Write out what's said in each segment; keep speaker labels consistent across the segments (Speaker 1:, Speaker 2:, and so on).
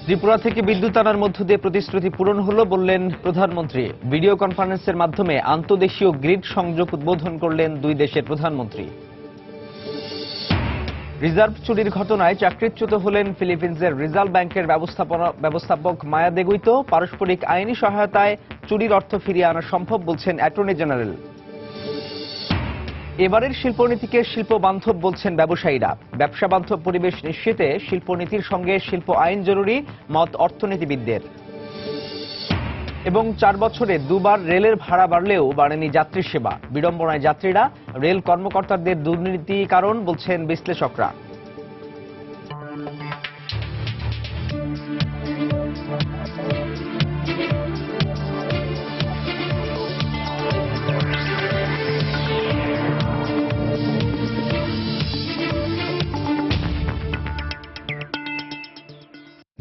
Speaker 1: ত্রিপুরা থেকে বিদ্যুৎ আনার মধ্য দিয়ে প্রতিশ্রুতি পূরণ হলো বললেন প্রধানমন্ত্রী। ভিডিও কনফারেন্সের মাধ্যমে আন্তঃদেশীয় গ্রিড সংযোগ উদ্বোধন করলেন দুই দেশের প্রধানমন্ত্রী। রিজার্ভ চুরির ঘটনায় চাকরিচ্যুত হলেন ফিলিপিন্সের রিজার্ভ ব্যাংকের ব্যবস্থাপক মায়া দেগুইতো। পারস্পরিক আইনি সহায়তায় চুরির অর্থ ফিরিয়ে আনা সম্ভব বলছেন অ্যাটর্নি জেনারেল। এবারের শিল্পনীতিকে শিল্প বান্ধব বলছেন ব্যবসায়ীরা। ব্যবসা বান্ধব পরিবেশ নিশ্চিতে শিল্পনীতির সঙ্গে শিল্প আইন জরুরি, মত অর্থনীতিবিদদের। এবং 4 বছরে দুবার রেলের ভাড়া বাড়লেও বাড়েনি যাত্রী সেবা। বিড়ম্বনায় যাত্রীরা, রেল কর্মকর্তাদের দুর্নীতি কারণ বলছেন বিশ্লেষকরা।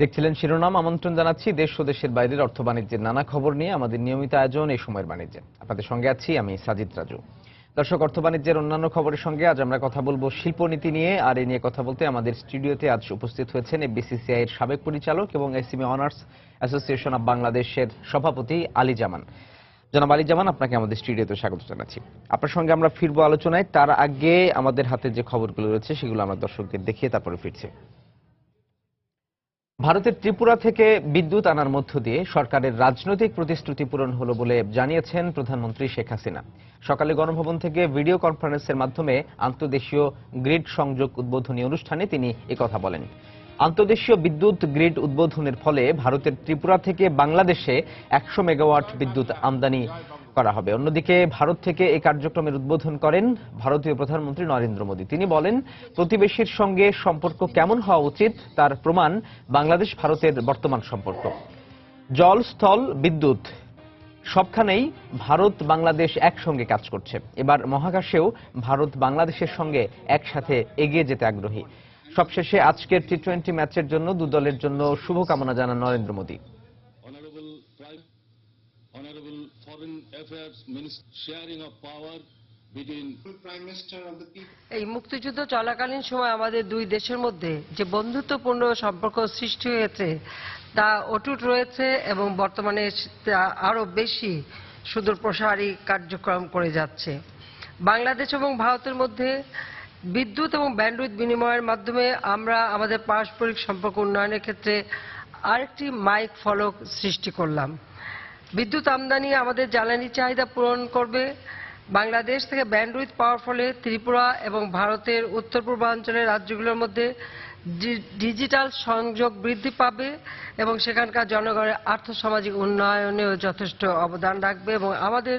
Speaker 1: দেখছিলেন শিরোনাম। আমন্ত্রণ জানাচ্ছি দেশ ও দেশের বাইরের অর্থ বাণিজ্যের নানা খবর নিয়ে আমাদের নিয়মিত আয়োজন এই সময়ের বাণিজ্যে। আপনাদের সঙ্গে আছি আমি সাজিদ রাজু। দর্শক, অর্থ বাণিজ্যের অন্যান্য খবরের সঙ্গে আজ আমরা কথা বলবো শিল্পনীতি নিয়ে। আর এই নিয়ে কথা বলতে আমাদের স্টুডিওতে আজ উপস্থিত হয়েছেন এফবিসিসিআই এর সাবেক পরিচালক এবং এসএমই অনার্স অ্যাসোসিয়েশন অব বাংলাদেশের সভাপতি আলী জামান। জনাব আলী জামান, আপনাকে আমাদের স্টুডিওতে স্বাগত জানাচ্ছি। আপনার সঙ্গে আমরা ফিরবো আলোচনায়। তার আগে আমাদের হাতে যে খবরগুলো রয়েছে সেগুলো আমরা দর্শকদের দেখিয়ে তারপরে ফিরছি। ভারতের ত্রিপুরা থেকে বিদ্যুৎ আনার মধ্য দিয়ে সরকারের রাজনৈতিক প্রতিশ্রুতি পূরণ হলো বলে জানিয়েছেন প্রধানমন্ত্রী শেখ হাসিনা। সকালে গণভবন থেকে ভিডিও কনফারেন্সের মাধ্যমে আন্তঃদেশীয় গ্রিড সংযোগ উদ্বোধনী অনুষ্ঠানে তিনি একথা বলেন। আন্তঃদেশীয় বিদ্যুৎ গ্রিড উদ্বোধনের ফলে ভারতের ত্রিপুরা থেকে বাংলাদেশে 100 মেগাওয়াট বিদ্যুৎ আমদানি করা হবে। অন্যদিকে ভারত থেকে এই কার্যক্রমের উদ্বোধন করেন ভারতীয় প্রধানমন্ত্রী নরেন্দ্র মোদী। তিনি বলেন, প্রতিবেশীর সঙ্গে সম্পর্ক কেমন হওয়া উচিত তার প্রমাণ বাংলাদেশ ভারতের বর্তমান সম্পর্ক। জল, স্থল, বিদ্যুৎ সবখানেই ভারত বাংলাদেশ একসঙ্গে কাজ করছে। এবার মহাকাশেও ভারত বাংলাদেশের সঙ্গে একসাথে এগিয়ে যেতে আগ্রহী। সবশেষে আজকের টি-20 ম্যাচের জন্য দু দলের জন্য শুভকামনা জানান নরেন্দ্র মোদী।
Speaker 2: এই মুক্তিযুদ্ধ চলাকালীন সময় আমাদের দুই দেশের মধ্যে যে বন্ধুত্বপূর্ণ সম্পর্ক সৃষ্টি হয়েছে তা অটুট রয়েছে এবং বর্তমানে আরো বেশি সুদূর প্রসারী কার্যক্রম করে যাচ্ছে। বাংলাদেশ এবং ভারতের মধ্যে বিদ্যুৎ এবং ব্যান্ডউইথ বিনিময়ের মাধ্যমে আমরা আমাদের পারস্পরিক সম্পর্ক উন্নয়নের ক্ষেত্রে আরেকটি মাইল ফলক সৃষ্টি করলাম। বিদ্যুৎ আমদানি আমাদের জ্বালানি চাহিদা পূরণ করবে। বাংলাদেশ থেকে ব্যান্ডউইথ পাওয়ার ফলে ত্রিপুরা এবং ভারতের উত্তর পূর্বাঞ্চলের রাজ্যগুলোর মধ্যে ডিজিটাল সংযোগ বৃদ্ধি পাবে এবং সেখানকার জনগণের আর্থসামাজিক উন্নয়নেও যথেষ্ট অবদান রাখবে এবং আমাদের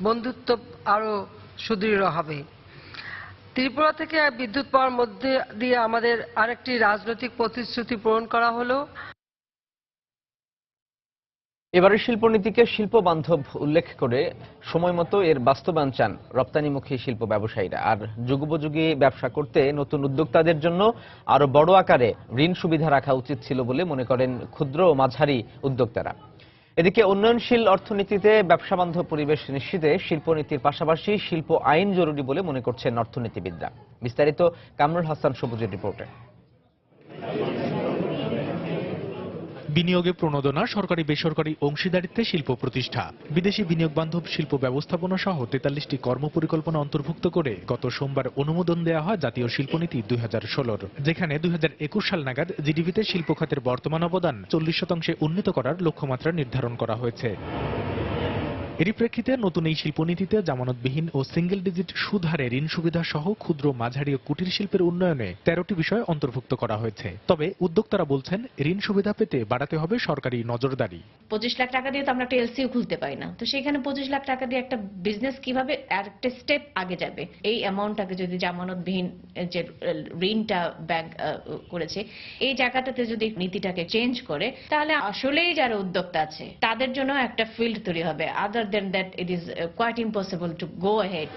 Speaker 2: বন্ধুত্ব আরো সুদৃঢ় হবে। ত্রিপুরা থেকে বিদ্যুৎ পাওয়ার মধ্যে দিয়ে আমাদের আরেকটি রাজনৈতিক প্রতিশ্রুতি পূরণ করা হলো।
Speaker 1: এবারের শিল্পনীতিকে শিল্প বান্ধব উল্লেখ করে সময় মতো এর বাস্তবায়ন চান রপ্তানিমুখী শিল্প ব্যবসায়ীরা। আর যুগোপযোগী ব্যবসা করতে নতুন উদ্যোক্তাদের জন্য আরো বড় আকারে ঋণ সুবিধা রাখা উচিত ছিল বলে মনে করেন ক্ষুদ্র ও মাঝারি উদ্যোক্তারা। এদিকে উন্নয়নশীল অর্থনীতিতে ব্যবসা বান্ধব পরিবেশ নিশ্চিতে শিল্পনীতির পাশাপাশি শিল্প আইন জরুরি বলে মনে করছেন অর্থনীতিবিদরা। বিস্তারিত কামরুল হাসান সবুজের রিপোর্টে।
Speaker 3: বিনিয়োগে প্রণোদনা, সরকারি বেসরকারি অংশীদারিত্বে শিল্প প্রতিষ্ঠা, বিদেশি বিনিয়োগ বান্ধব শিল্প ব্যবস্থাপনা সহ 43টি কর্মপরিকল্পনা অন্তর্ভুক্ত করে গত সোমবার অনুমোদন দেওয়া হয় জাতীয় শিল্পনীতি 2016-র, যেখানে 2021 সাল নাগাদ জিডিপিতে শিল্প খাতের বর্তমান অবদান 40% উন্নীত করার লক্ষ্যমাত্রা নির্ধারণ করা হয়েছে। এরই প্রেক্ষিতে নতুন এই শিল্পনীতিতে জামানতবিহীন ও সিঙ্গেল ডিজিট সুদ হারে ঋণ সুবিধা সহ ক্ষুদ্র, মাঝারি ও কুটির শিল্পের উন্নয়নে 13টি বিষয় অন্তর্ভুক্ত করা হয়েছে। তবে উদ্যোক্তারা বলছেন, ঋণ সুবিধা পেতে বাড়াতে হবে সরকারি নজরদারি।
Speaker 4: 25 লাখ টাকা দিয়ে তো আমরা একটা এলসিও খুলতে পারি না, তো সেখানে 25 লাখ টাকা দিয়ে একটা বিজনেস কিভাবে একটা স্টেপ আগে যাবে, এই অ্যামাউন্টটাকে যদি জামানতবিহীন যে ঋণটা ব্যাংক করেছে এই জায়গাটাতে যদি নীতিটাকে চেঞ্জ করে, তাহলে আসলেই যারা উদ্যোক্তা আছে তাদের জন্য একটা ফিল্ড তৈরি হবে। Other than that, it is quite impossible to go ahead.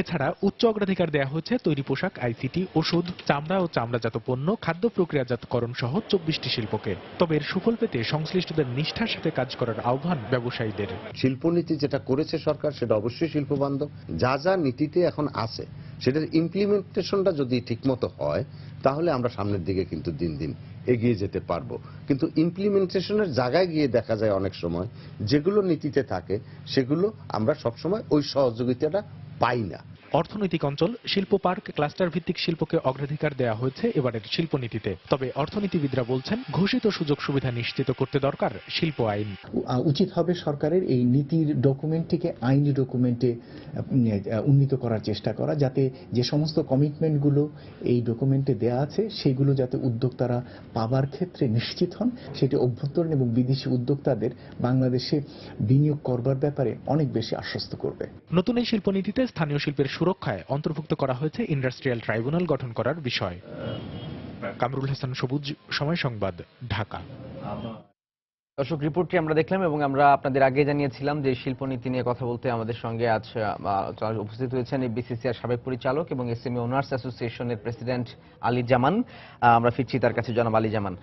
Speaker 3: এছাড়া উচ্চ অগ্রাধিকার দেওয়া হয়েছে তৈরি পোশাক, আইসিটি, ওষুধ, চামড়া ও চামড়াজাত পণ্য, খাদ্য প্রক্রিয়াজাতকরণ সহ 24টি শিল্পকে। তবে এর সুফল পেতে সংশ্লিষ্টদের নিষ্ঠার সাথে কাজ করার আহ্বান ব্যবসায়ীদের।
Speaker 5: শিল্পনীতি যেটা করেছে সরকার সেটা অবশ্যই শিল্পবান্ধব। যা যা নীতিতে এখন আছে সেটার ইমপ্লিমেন্টেশনটা যদি ঠিকমতো হয় তাহলে আমরা সামনের দিকে কিন্তু দিন দিন এগিয়ে যেতে পারবো। কিন্তু ইমপ্লিমেন্টেশনের জায়গায় গিয়ে দেখা যায় অনেক সময় যেগুলো নীতিতে থাকে সেগুলো আমরা সবসময় ওই সহযোগিতাটা পাই না।
Speaker 3: অর্থনৈতিক অঞ্চল, শিল্প পার্ক, ক্লাস্টার ভিত্তিক শিল্পকে অগ্রাধিকার দেওয়া হয়েছে এবারের শিল্পনীতিতে। তবে অর্থনীতিবিদরা বলছেন ঘোষিত সুযোগ সুবিধা নিশ্চিত করতে দরকার শিল্প আইন।
Speaker 6: উচিত হবে সরকারের এই নীতির ডকুমেন্টটিকে আইনি ডকুমেন্টে উন্নীত করার চেষ্টা করা, যাতে যে সমস্ত কমিটমেন্টগুলো এই ডকুমেন্টে দেয়া আছে সেগুলো যাতে উদ্যোক্তারা পাবার ক্ষেত্রে নিশ্চিত হন। সেটি অভ্যন্তরীণ এবং বিদেশি উদ্যোক্তাদের বাংলাদেশে বিনিয়োগ করবার ব্যাপারে অনেক বেশি আশ্বস্ত করবে।
Speaker 3: নতুন এই শিল্পনীতিতে স্থানীয় শিল্পের সুরক্ষায় অন্তর্ভুক্ত করা হয়েছে ইন্ডাস্ট্রিয়াল ট্রাইব্যুনাল গঠন করার বিষয়। কামরুল হাসান সবুজ, সময় সংবাদ, ঢাকা।
Speaker 1: দর্শক, রিপোর্টটি আমরা দেখলাম এবং আমরা আপনাদের আগে জানিয়েছিলাম যে শিল্পনীতি নিয়ে কথা বলতে আমাদের সঙ্গে আজ উপস্থিত হয়েছেন বিসিসিআর সাবেক পরিচালক এবং এসএমই ওনার্স অ্যাসোসিয়েশনের প্রেসিডেন্ট আলী জামান। আমরা ফিরছি তার কাছে। জনাব আলী জামান,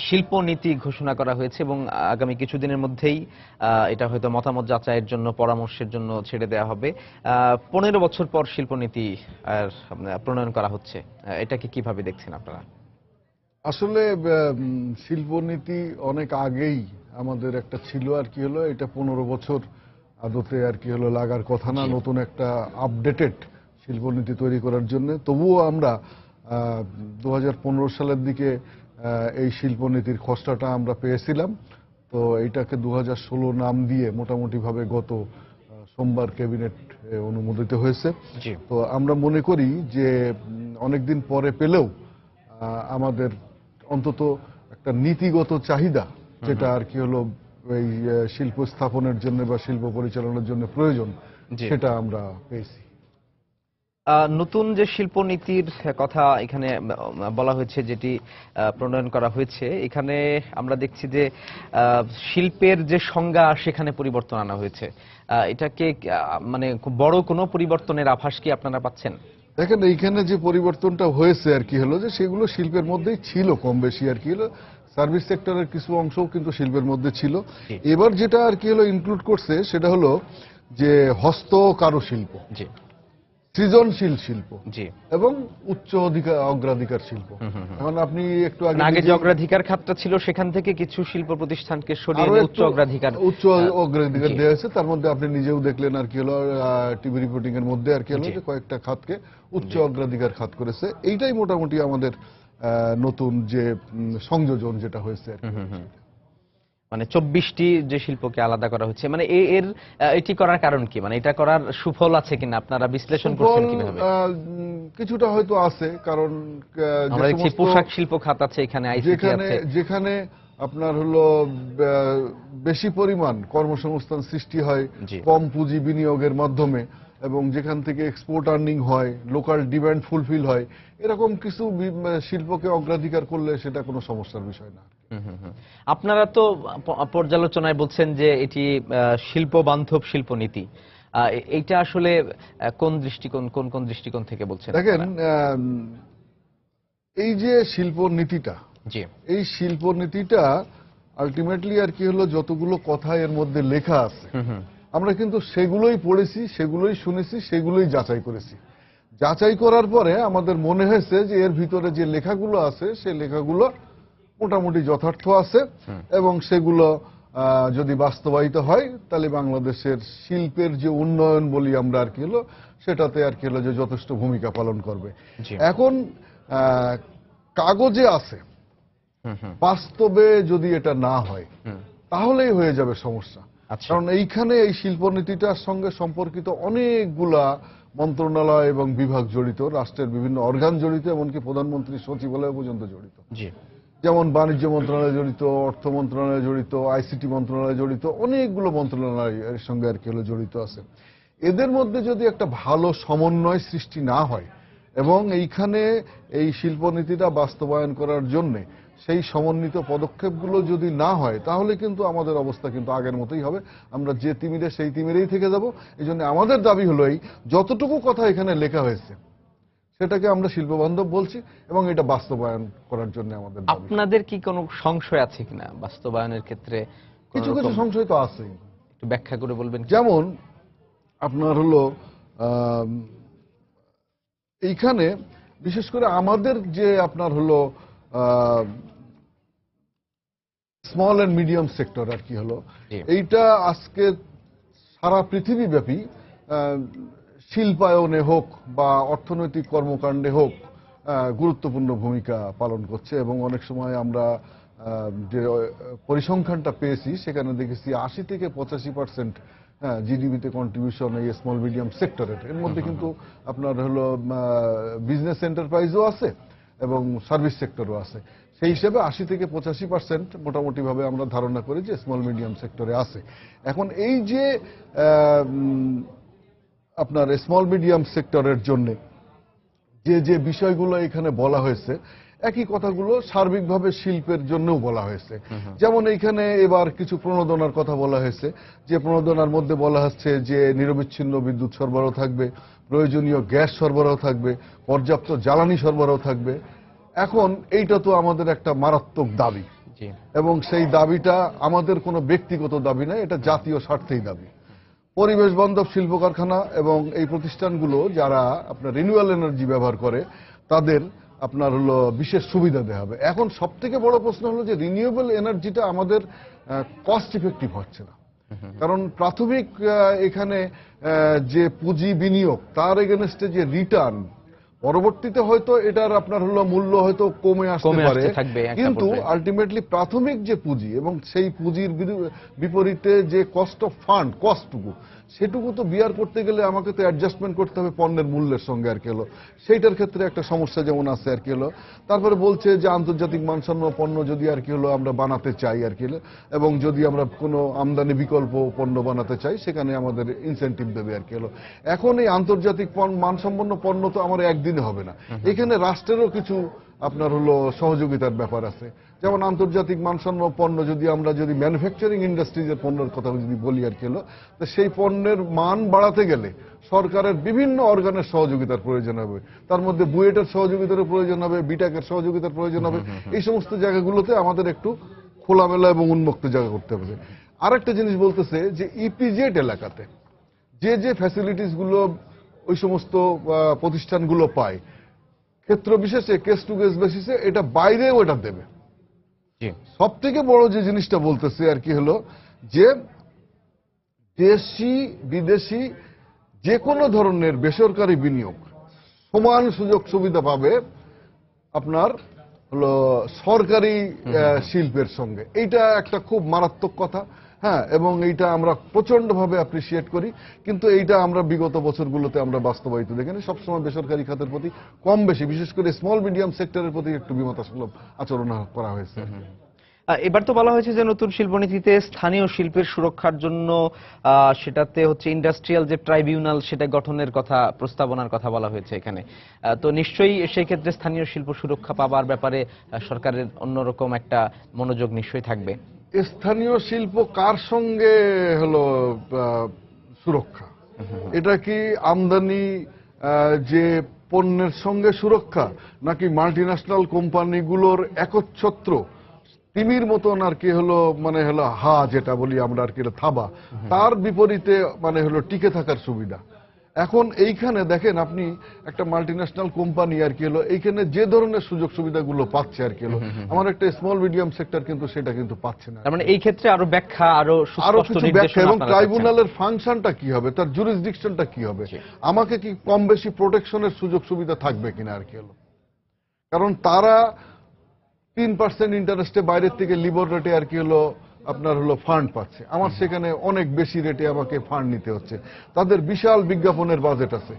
Speaker 1: শিল্পনীতি ঘোষণা করা হয়েছে এবং আগামী কিছুদিনের মধ্যেই এটা হয়তো মতামত যাচাইয়ের জন্য, পরামর্শের জন্য ছেড়ে দেওয়া হবে। 15 বছর পর শিল্পনীতি প্রণয়ন করা হচ্ছে, এটাকে কিভাবে দেখছেন আপনারা?
Speaker 7: আসলে শিল্পনীতি অনেক আগেই আমাদের একটা ছিল, আর কি হলো এটা 15 বছর আদতে আর কি হলো লাগার কথা না, নতুন একটা আপডেটেড শিল্পনীতি তৈরি করার জন্য। তবুও আমরা 2015 সালের দিকে এই শিল্পনীতির খসড়াটা আমরা পেয়েছিলাম। তো এইটাকে 2016 নাম দিয়ে মোটামুটিভাবে গত সোমবার ক্যাবিনেট অনুমোদিত হয়েছে। তো আমরা মনে করি যে অনেকদিন পরে পেলেও আমাদের অন্তত একটা নীতিগত চাহিদা যেটা আর কি হলো এই শিল্প স্থাপনের জন্য বা শিল্প পরিচালনার জন্য প্রয়োজন, সেটা আমরা পেয়েছি।
Speaker 1: নতুন যে শিল্পনীতির কথা এখানে বলা হয়েছে, যেটি প্রণয়ন করা হয়েছে, এখানে আমরা দেখছি যে শিল্পের যে সংজ্ঞা সেখানে পরিবর্তন আনা হয়েছে। এটাকে মানে খুব বড় কোনো পরিবর্তনের আভাস কি আপনারা পাচ্ছেন?
Speaker 7: দেখেন, এইখানে যে পরিবর্তনটা হয়েছে আর কি হলো যে সেগুলো শিল্পের মধ্যেই ছিল কম বেশি আর কি হলো। সার্ভিস সেক্টরের কিছু অংশও কিন্তু শিল্পের মধ্যে ছিল। এবার যেটা আর কি হলো ইনক্লুড করছে সেটা হলো যে হস্ত কারুশিল্প, সৃজনশীল শিল্প এবং উচ্চ অগ্রাধিকার শিল্প। এখন আপনি একটু
Speaker 1: আগে যে অগ্রাধিকার খাতটা ছিল সেখান থেকে কিছু শিল্প প্রতিষ্ঠানকে সরিয়ে উচ্চ অগ্রাধিকার
Speaker 7: দেওয়া হয়েছে। তার মধ্যে আপনি নিজেও দেখলেন আর কি হলো টিভি রিপোর্টিং এর মধ্যে আর কি হলো যে কয়েকটা খাতকে উচ্চ অগ্রাধিকার খাত করেছে। এইটাই মোটামুটি আমাদের নতুন যে সংযোজন যেটা হয়েছে।
Speaker 1: মানে 24টি যে শিল্পকে আলাদা করা হচ্ছে, মানে এটি করার কারণ কি? মানে এটা করার সুফল আছে কিনা আপনারা বিশ্লেষণ করছেন কিভাবে?
Speaker 7: কিছুটা হয়তো আছে, কারণ
Speaker 1: আমরা দেখছি পোশাক শিল্প খাত আছে, এখানে আইসিটি আছে,
Speaker 7: যেখানে আপনার হলো বেশি পরিমাণ কর্মসংস্থান সৃষ্টি হয় কম পুঁজি বিনিয়োগের মাধ্যমে, এবং যেখান থেকে এক্সপোর্ট আর্নিং হয়, লোকাল ডিমান্ড ফুলফিল হয়, এরকম কিছু শিল্পকে অগ্রাধিকার করলে সেটা কোনো সমস্যার বিষয় না।
Speaker 1: আপনারা তো পর্যালোচনায় বলছেন যে এটি শিল্প বান্ধব শিল্পনীতি, এইটা আসলে কোন দৃষ্টিকোণ থেকে বলছেন?
Speaker 7: দেখেন, এই যে শিল্পনীতিটা, এই শিল্পনীতিটা আলটিমেটলি আর কি হলো যতগুলো কথা এর মধ্যে লেখা আছে আমরা কিন্তু সেগুলোই পড়েছি, সেগুলোই শুনেছি, সেগুলোই যাচাই করেছি। যাচাই করার পরে আমাদের মনে হয়েছে যে এর ভিতরে যে লেখাগুলো আছে সেই লেখাগুলো মোটামুটি যথার্থ আছে, এবং সেগুলো যদি বাস্তবায়িত হয় তাহলে বাংলাদেশের শিল্পের যে উন্নয়ন বলি আমরা আর কি হলো সেটাতে আর কি হলো যে যথেষ্ট ভূমিকা পালন করবে। এখন কাগজে আছে, বাস্তবে যদি এটা না হয় তাহলেই হয়ে যাবে সমস্যা। কারণ এইখানে এই শিল্পনীতিটার সঙ্গে সম্পর্কিত অনেকগুলা মন্ত্রণালয় এবং বিভাগ জড়িত, রাষ্ট্রের বিভিন্ন অর্গান জড়িত, এমনকি প্রধানমন্ত্রী সচিবালয় পর্যন্ত জড়িত। যেমন বাণিজ্য মন্ত্রণালয় জড়িত, অর্থ মন্ত্রণালয় জড়িত, আইসিটি মন্ত্রণালয় জড়িত, অনেকগুলো মন্ত্রণালয় এর সঙ্গে আর কি হলো জড়িত আছে। এদের মধ্যে যদি একটা ভালো সমন্বয় সৃষ্টি না হয় এবং এইখানে এই শিল্পনীতিটা বাস্তবায়ন করার জন্য সেই সমন্বিত পদক্ষেপগুলো যদি না হয় তাহলে কিন্তু আমাদের অবস্থা কিন্তু আগের মতোই হবে। আমরা যে তিমিরে সেই তিমিরেই থেকে যাব। এই জন্য আমাদের দাবি হলো এই, যতটুকু কথা এখানে লেখা হয়েছে সেটাকে আমরা শিল্প বান্ধব বলছি এবং এটা বাস্তবায়ন করার জন্য আমাদের দাবি।
Speaker 1: আপনাদের কি কোনো সংশয় আছে কিনা বাস্তবায়নের ক্ষেত্রে? কোনো
Speaker 7: কিছু কিছু
Speaker 1: রকম
Speaker 7: সংশয় তো আছেই।
Speaker 1: একটু ব্যাখ্যা করে বলবেন কি?
Speaker 7: যেমন আপনার হলো এইখানে বিশেষ করে আমাদের যে আপনার হলো স্মল এন্ড মিডিয়াম সেক্টর আর কি হলো,
Speaker 1: জি।
Speaker 7: এইটা আজকে সারা পৃথিবীব্যাপী শিল্পায়নে হোক বা অর্থনৈতিক কর্মকাণ্ডে হোক গুরুত্বপূর্ণ ভূমিকা পালন করছে এবং অনেক সময় আমরা যে পরিসংখ্যানটা পেয়েছি সেখানে দেখেছি ৮০ থেকে ৮৫% জিডিপিতে কন্ট্রিবিউশন এই স্মল মিডিয়াম সেক্টরের। এর মধ্যে কিন্তু আপনার হলো বিজনেস এন্টারপ্রাইজও আছে এবং সার্ভিস সেক্টরও আছে। সেই হিসেবে ৮০ থেকে ৮৫% মোটামুটি ভাবে আমরা ধারণা করি যে স্মল মিডিয়াম সেক্টরে আছে। এখন এই যে আপনার স্মল মিডিয়াম সেক্টরের জন্য যে যে বিষয়গুলো এখানে বলা হয়েছে একই কথাগুলো সার্বিকভাবে শিল্পের জন্যও বলা হয়েছে। যেমন এইখানে এবার কিছু প্রণোদনার কথা বলা হয়েছে, যে প্রণোদনার মধ্যে বলা হচ্ছে যে নিরবিচ্ছিন্ন বিদ্যুৎ সরবরাহ থাকবে, প্রয়োজনীয় গ্যাস সরবরাহ থাকবে, পর্যাপ্ত জ্বালানি সরবরাহ থাকবে। এখন এইটা তো আমাদের একটা মারাত্মক দাবি এবং সেই দাবিটা আমাদের কোনো ব্যক্তিগত দাবি নয়, এটা জাতীয় স্বার্থেই দাবি। পরিবেশ বান্ধব শিল্প কারখানা এবং এই প্রতিষ্ঠানগুলো যারা আপনার রিনিউয়েবল এনার্জি ব্যবহার করে তাদের আপনার হলো বিশেষ সুবিধা দেওয়া হবে। এখন সব থেকে বড় প্রশ্ন হলো যে রিনিউয়েবল এনার্জিটা আমাদের কস্ট ইফেক্টিভ হচ্ছে না, কারণ প্রাথমিক এখানে যে পুঁজি বিনিয়োগ তার এগেনস্টে যে রিটার্ন পরবর্তীতে হয়তো এটার আপনার হলো মূল্য হয়তো কমে আসতে পারে, কিন্তু আলটিমেটলি প্রাথমিক যে পুঁজি এবং সেই পুঁজির বিপরীতে যে কস্ট অফ ফান্ড কস্টটুকু সেটুকু তো বিয়ার করতে গেলে আমাকে তো অ্যাডজাস্টমেন্ট করতে হবে পণ্যের মূল্যের সঙ্গে আর কি হলো। সেইটার ক্ষেত্রে একটা সমস্যা যেমন আছে আর কি হলো। তারপরে বলছে যে আন্তর্জাতিক মানসম্পন্ন পণ্য যদি আর কি হলো আমরা বানাতে চাই আর কি হলো, এবং যদি আমরা কোনো আমদানি বিকল্প পণ্য বানাতে চাই সেখানে আমাদের ইনসেন্টিভ দেবে আর কি হলো। এখন এই আন্তর্জাতিক মানসম্পন্ন পণ্য তো আমার একদিনে হবে না, এখানে রাষ্ট্রেরও কিছু আপনার হলো সহযোগিতার ব্যাপার আছে। যেমন আন্তর্জাতিক মানসম্পন্ন পণ্য যদি আমরা যদি ম্যানুফ্যাকচারিং ইন্ডাস্ট্রিজের পণ্যের কথা যদি বলি আর কি হলো, তো সেই পণ্যের মান বাড়াতে গেলে সরকারের বিভিন্ন অর্গানের সহযোগিতার প্রয়োজন হবে, তার মধ্যে বুয়েটের সহযোগিতার প্রয়োজন হবে, বিটাকের সহযোগিতার প্রয়োজন হবে। এই সমস্ত জায়গাগুলোতে আমাদের একটু খোলামেলা এবং উন্মুক্ত জায়গা করতে হবে। আরেকটা জিনিস বলতেছে যে ইপিজেড এলাকাতে যে যে ফ্যাসিলিটিস গুলো ওই সমস্ত প্রতিষ্ঠানগুলো পায় ক্ষেত্র বিশেষে কেস টু কেস বেসিসে এটা বাইরেও এটা দেবে। সব থেকে বড় যে জিনিসটা বলতেছে আর কি হলো যে দেশি বিদেশি যে কোনো ধরনের বেসরকারি বিনিয়োগ সমান সুযোগ সুবিধা পাবে আপনার হলো সরকারি শিল্পের সঙ্গে। এইটা একটা খুব মারাত্মক কথা, হ্যাঁ, এবং এইটা আমরা প্রচন্ডভাবে অ্যাপ্রিসিয়েট করি, কিন্তু এইটা আমরা বিগত বছরগুলোতে আমরা বাস্তবায়িত দেখিনি। সবসময় বেসরকারি খাতের প্রতি কম বেশি, বিশেষ করে স্মল মিডিয়াম সেক্টরের প্রতি একটু বিমতাসুলভ আচরণ করা হয়েছে।
Speaker 1: এবার তো বলা হয়েছে যে নতুন শিল্পনীতিতে স্থানীয় শিল্পের সুরক্ষার জন্য সেটাতে হচ্ছে ইন্ডাস্ট্রিয়াল যে ট্রাইব্যুনাল সেটা গঠনের কথা, প্রস্তাবনার কথা বলা হয়েছে এখানে। তো নিশ্চয়ই সেই ক্ষেত্রে স্থানীয় শিল্প সুরক্ষা পাবার ব্যাপারে সরকারের অন্যরকম একটা মনোযোগ নিশ্চয়ই থাকবে।
Speaker 7: স্থানীয় শিল্প কার সঙ্গে হলো সুরক্ষা? এটা কি আমদানি যে পণ্যের সঙ্গে সুরক্ষা, নাকি মাল্টিন্যাশনাল কোম্পানিগুলোর একচ্ছত্র তিমির মতন আর কি হলো মানে হলো যেটা বলি আমরা আর কি থাবা, তার বিপরীতে মানে হলো টিকে থাকার সুবিধা? এখন এইখানে দেখেন আপনি একটা মাল্টিন্যাশনাল কোম্পানি আর কি হলো এইখানে যে ধরনের সুযোগ সুবিধাগুলো পাচ্ছে আর কি হলো, আমার একটা স্মল মিডিয়াম সেক্টর কিন্তু সেটা কিন্তু পাচ্ছে না।
Speaker 1: মানে এই ক্ষেত্রে আরো ব্যাখ্যা, আরো
Speaker 7: কিছু ব্যাখ্যা এবং ট্রাইব্যুনালের ফাংশনটা কি হবে, তার জুরিসডিকশনটা কি হবে, আমাকে কি কম বেশি প্রোটেকশনের সুযোগ সুবিধা থাকবে কিনা আর কি হলো। কারণ তারা 3% ইন্টারেস্টে বাইরের থেকে লিবর রেটে আর কি হলো আপনার হলো ফান্ড পাচ্ছে, আমার সেখানে অনেক বেশি রেটে আমাকে ফান্ড নিতে হচ্ছে। তাদের বিশাল বিজ্ঞাপনের বাজেট আছে,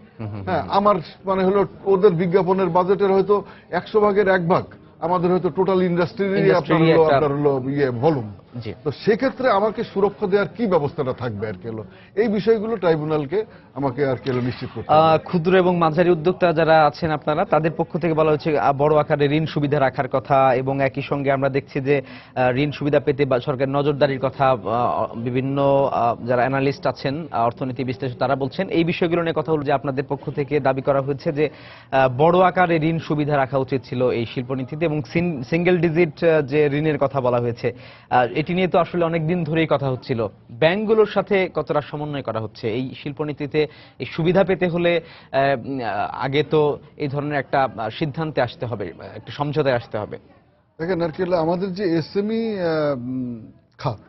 Speaker 7: হ্যাঁ, আমার মানে হলো ওদের বিজ্ঞাপনের বাজেটের হয়তো 100 ভাগের 1 ভাগ আমাদের হয়তো টোটাল ইন্ডাস্ট্রির আপনার হলো ভলিউম।
Speaker 1: জি।
Speaker 7: তো সেক্ষেত্রে আমাকে সুরক্ষা দেওয়ার কি ব্যবস্থাটা থাকবে আর কি হলো, এই বিষয়গুলো ট্রাইব্যুনালকে আমাকে আর কি হলো নিশ্চিত করতে হবে।
Speaker 1: ক্ষুদ্র এবং মাঝারি উদ্যোক্তা যারা আছেন আপনারা, তাদের পক্ষ থেকে বলা হচ্ছে বড় আকারে ঋণ সুবিধা রাখার কথা, এবং একই সঙ্গে আমরা দেখছি যে ঋণ সুবিধা পেতে বা সরকার নজরদারির কথা বিভিন্ন যারা অ্যানালিস্ট আছেন, অর্থনীতি বিশ্লেষক, তারা বলছেন। এই বিষয়গুলো নিয়ে কথা হলো যে আপনাদের পক্ষ থেকে দাবি করা হচ্ছে যে বড় আকারে ঋণ সুবিধা রাখা উচিত ছিল এই শিল্পনীতিতে, এবং সিঙ্গেল ডিজিট যে ঋণের কথা বলা হয়েছে, এটি নিয়ে তো আসলে অনেক দিন ধরেই কথা হচ্ছিল। ব্যাংকগুলোর সাথে কতটা সমন্বয় করা হচ্ছে এই শিল্পনীতিতে? এই সুবিধা পেতে হলে আগে তো এই ধরনের একটা সিদ্ধান্তে আসতে হবে, একটা সমঝোতায় আসতে হবে।
Speaker 7: দেখেন আর কি হলো, আমাদের যে এসএমই খাত,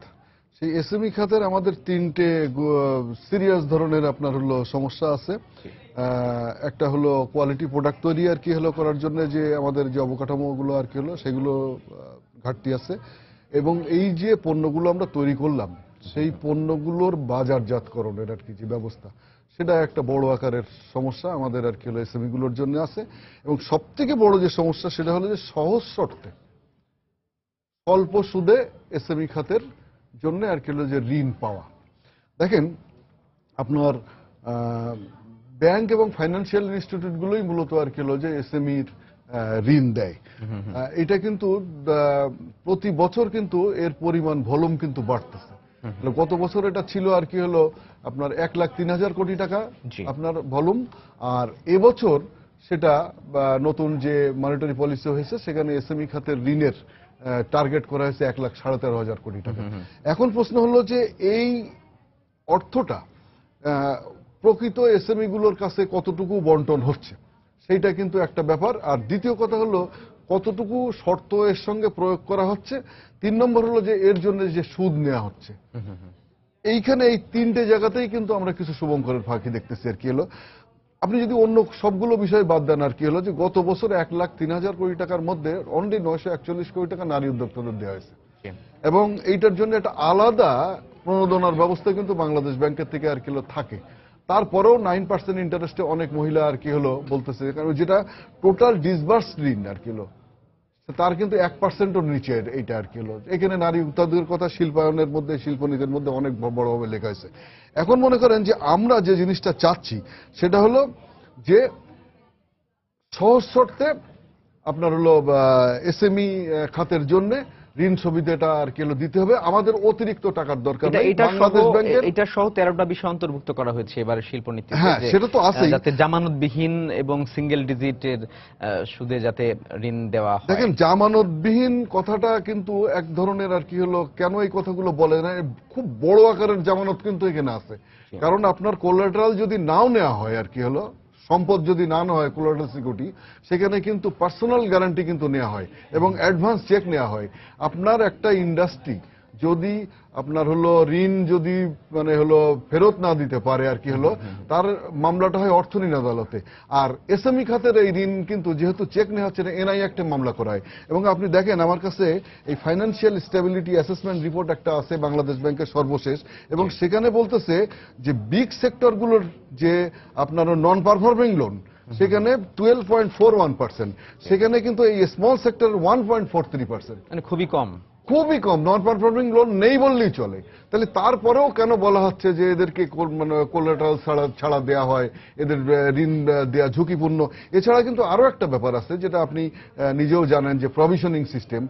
Speaker 7: সেই এসএমই খাতের আমাদের তিনটে সিরিয়াস ধরনের আপনার হলো সমস্যা আছে। একটা হলো কোয়ালিটি প্রোডাক্ট তৈরি আর কি হলো করার জন্য যে আমাদের যে অবকাঠামোগুলো আর কি হলো সেগুলো ঘাটতি আছে, এবং এই যে পণ্যগুলো আমরা তৈরি করলাম সেই পণ্যগুলোর বাজারজাতকরণের আর কি যে ব্যবস্থা, সেটা একটা বড় আকারের সমস্যা আমাদের আর কি হলো এসএমই গুলোর জন্য আছে। এবং সব থেকে বড় যে সমস্যা সেটা হলো যে সহজ শর্তে অল্প সুদে এসএমই খাতের জন্য আর কি হলো যে ঋণ পাওয়া। দেখেন আপনার ব্যাংক এবং ফাইন্যান্সিয়াল ইনস্টিটিউটগুলোই মূলত আর কি হলো যে এসএমইর ঋণ দেয়। এটা কিন্তু প্রতি বছর কিন্তু এর পরিমাণ ভলিউম কিন্তু বাড়তেছে। গত বছর এটা ছিল আর কি হলো আপনার 1,03,000 কোটি টাকা আপনার ভলিউম, আর এবছর সেটা নতুন যে মনিটারি পলিসি হয়েছে সেখানে এসএমই খাতের ঋণের টার্গেট করা হয়েছে 1,13,500 কোটি টাকা। এখন প্রশ্ন হলো যে এই অর্থটা প্রকৃত এসএমই গুলোর কাছে কতটুকু বন্টন হচ্ছে, সেইটা কিন্তু একটা ব্যাপার। আর দ্বিতীয় কথা হলো কতটুকু শর্ত এর সঙ্গে প্রয়োগ করা হচ্ছে। 3 নম্বর হলো যে এর জন্য যে সুদ নেওয়া হচ্ছে। এইখানে এই তিনটে জায়গাতেই কিন্তু আমরা কিছু শুভঙ্করের ফাঁকি দেখতেছি আর কি হলো। আপনি যদি অন্য সবগুলো বিষয় বাদ দেন আর কি হলো যে গত বছর 1,03,000 কোটি টাকার মধ্যে অনলি 941 কোটি টাকা নারী উদ্যোক্তাদের দেওয়া হয়েছে, এবং এইটার জন্য একটা আলাদা প্রণোদনার ব্যবস্থা কিন্তু বাংলাদেশ ব্যাংকের থেকে আর কি হলো থাকে। তারপরেও 9% ইন্টারেস্টে অনেক মহিলা আর কি হলো বলতেছে, কারণ যেটা টোটাল ডিসবার্স ঋণ আর কি হলো তার কিন্তু 1%-ও নিচে এইটা আর কি হলো। এখানে নারী উদ্যোগের কথা শিল্পায়নের মধ্যে, শিল্পনীতির মধ্যে অনেক বড়ভাবে লেখা হয়েছে। এখন মনে করেন যে আমরা যে জিনিসটা চাচ্ছি সেটা হলো যে সহজ শর্তে আপনার হলো এসএমই খাতের জন্য ঋণ সুবিধাটা আর কি হলো দিতে হবে। আমাদের অতিরিক্ত টাকার দরকার নেই। বাংলাদেশ ব্যাংকের
Speaker 1: এটা সহ 13টা বিষয় অন্তর্ভুক্ত করা হয়েছে এবারে শিল্পনীতিতে,
Speaker 7: হ্যাঁ সেটা তো আছেই,
Speaker 1: যাতে জামানতবিহীন এবং সিঙ্গেল ডিজিটের সুদে যাতে ঋণ দেওয়া হয়।
Speaker 7: দেখেন জামানতবিহীন কথাটা কিন্তু এক ধরনের আর কি হলো, কেন এই কথাগুলো বলে না, খুব বড় আকারের জামানত কিন্তু এখানে আছে। কারণ আপনার কোলাটেরাল যদি নাও নেওয়া হয় আর কি হলো, সম্পদ যদি না হয় কোলাটেরাল সিকিউরিটি, সেখানে কিন্তু পার্সোনাল গ্যারান্টি কিন্তু নেওয়া হয় এবং অ্যাডভান্স চেক নেওয়া হয়। আপনার একটা ইন্ডাস্ট্রি যদি আপনার হলো ঋণ যদি মানে হলো ফেরত না দিতে পারে আর কি হলো, তার মামলাটা হয় অর্থঋণ আদালতে। আর এসএমই খাতের এই ঋণ কিন্তু যেহেতু চেক নেওয়া হচ্ছে না, এনআই একটা মামলা করা হয়। এবং আপনি দেখেন আমার কাছে এই ফাইন্যান্সিয়াল স্টেবিলিটি অ্যাসেসমেন্ট রিপোর্ট একটা আছে বাংলাদেশ ব্যাংকের সর্বশেষ, এবং সেখানে বলতেছে যে বিগ সেক্টরগুলোর যে আপনার নন পারফর্মিং লোন সেখানে 12.41%, সেখানে কিন্তু এই স্মল সেক্টর 1.43%,
Speaker 1: মানে খুবই কম,
Speaker 7: খুবই কম। নন পারফর্মিং লোন নেই বললেই চলে। তাহলে তারপরেও কেন বলা হচ্ছে যে এদেরকে মানে কোলাটেরাল ছাড়া দেয়া হয়, এদের ঋণ দেয়া ঝুঁকিপূর্ণ? এছাড়া কিন্তু আরো একটা ব্যাপার আছে যেটা আপনি নিজেও জানেন, যে প্রভিশনিং সিস্টেম,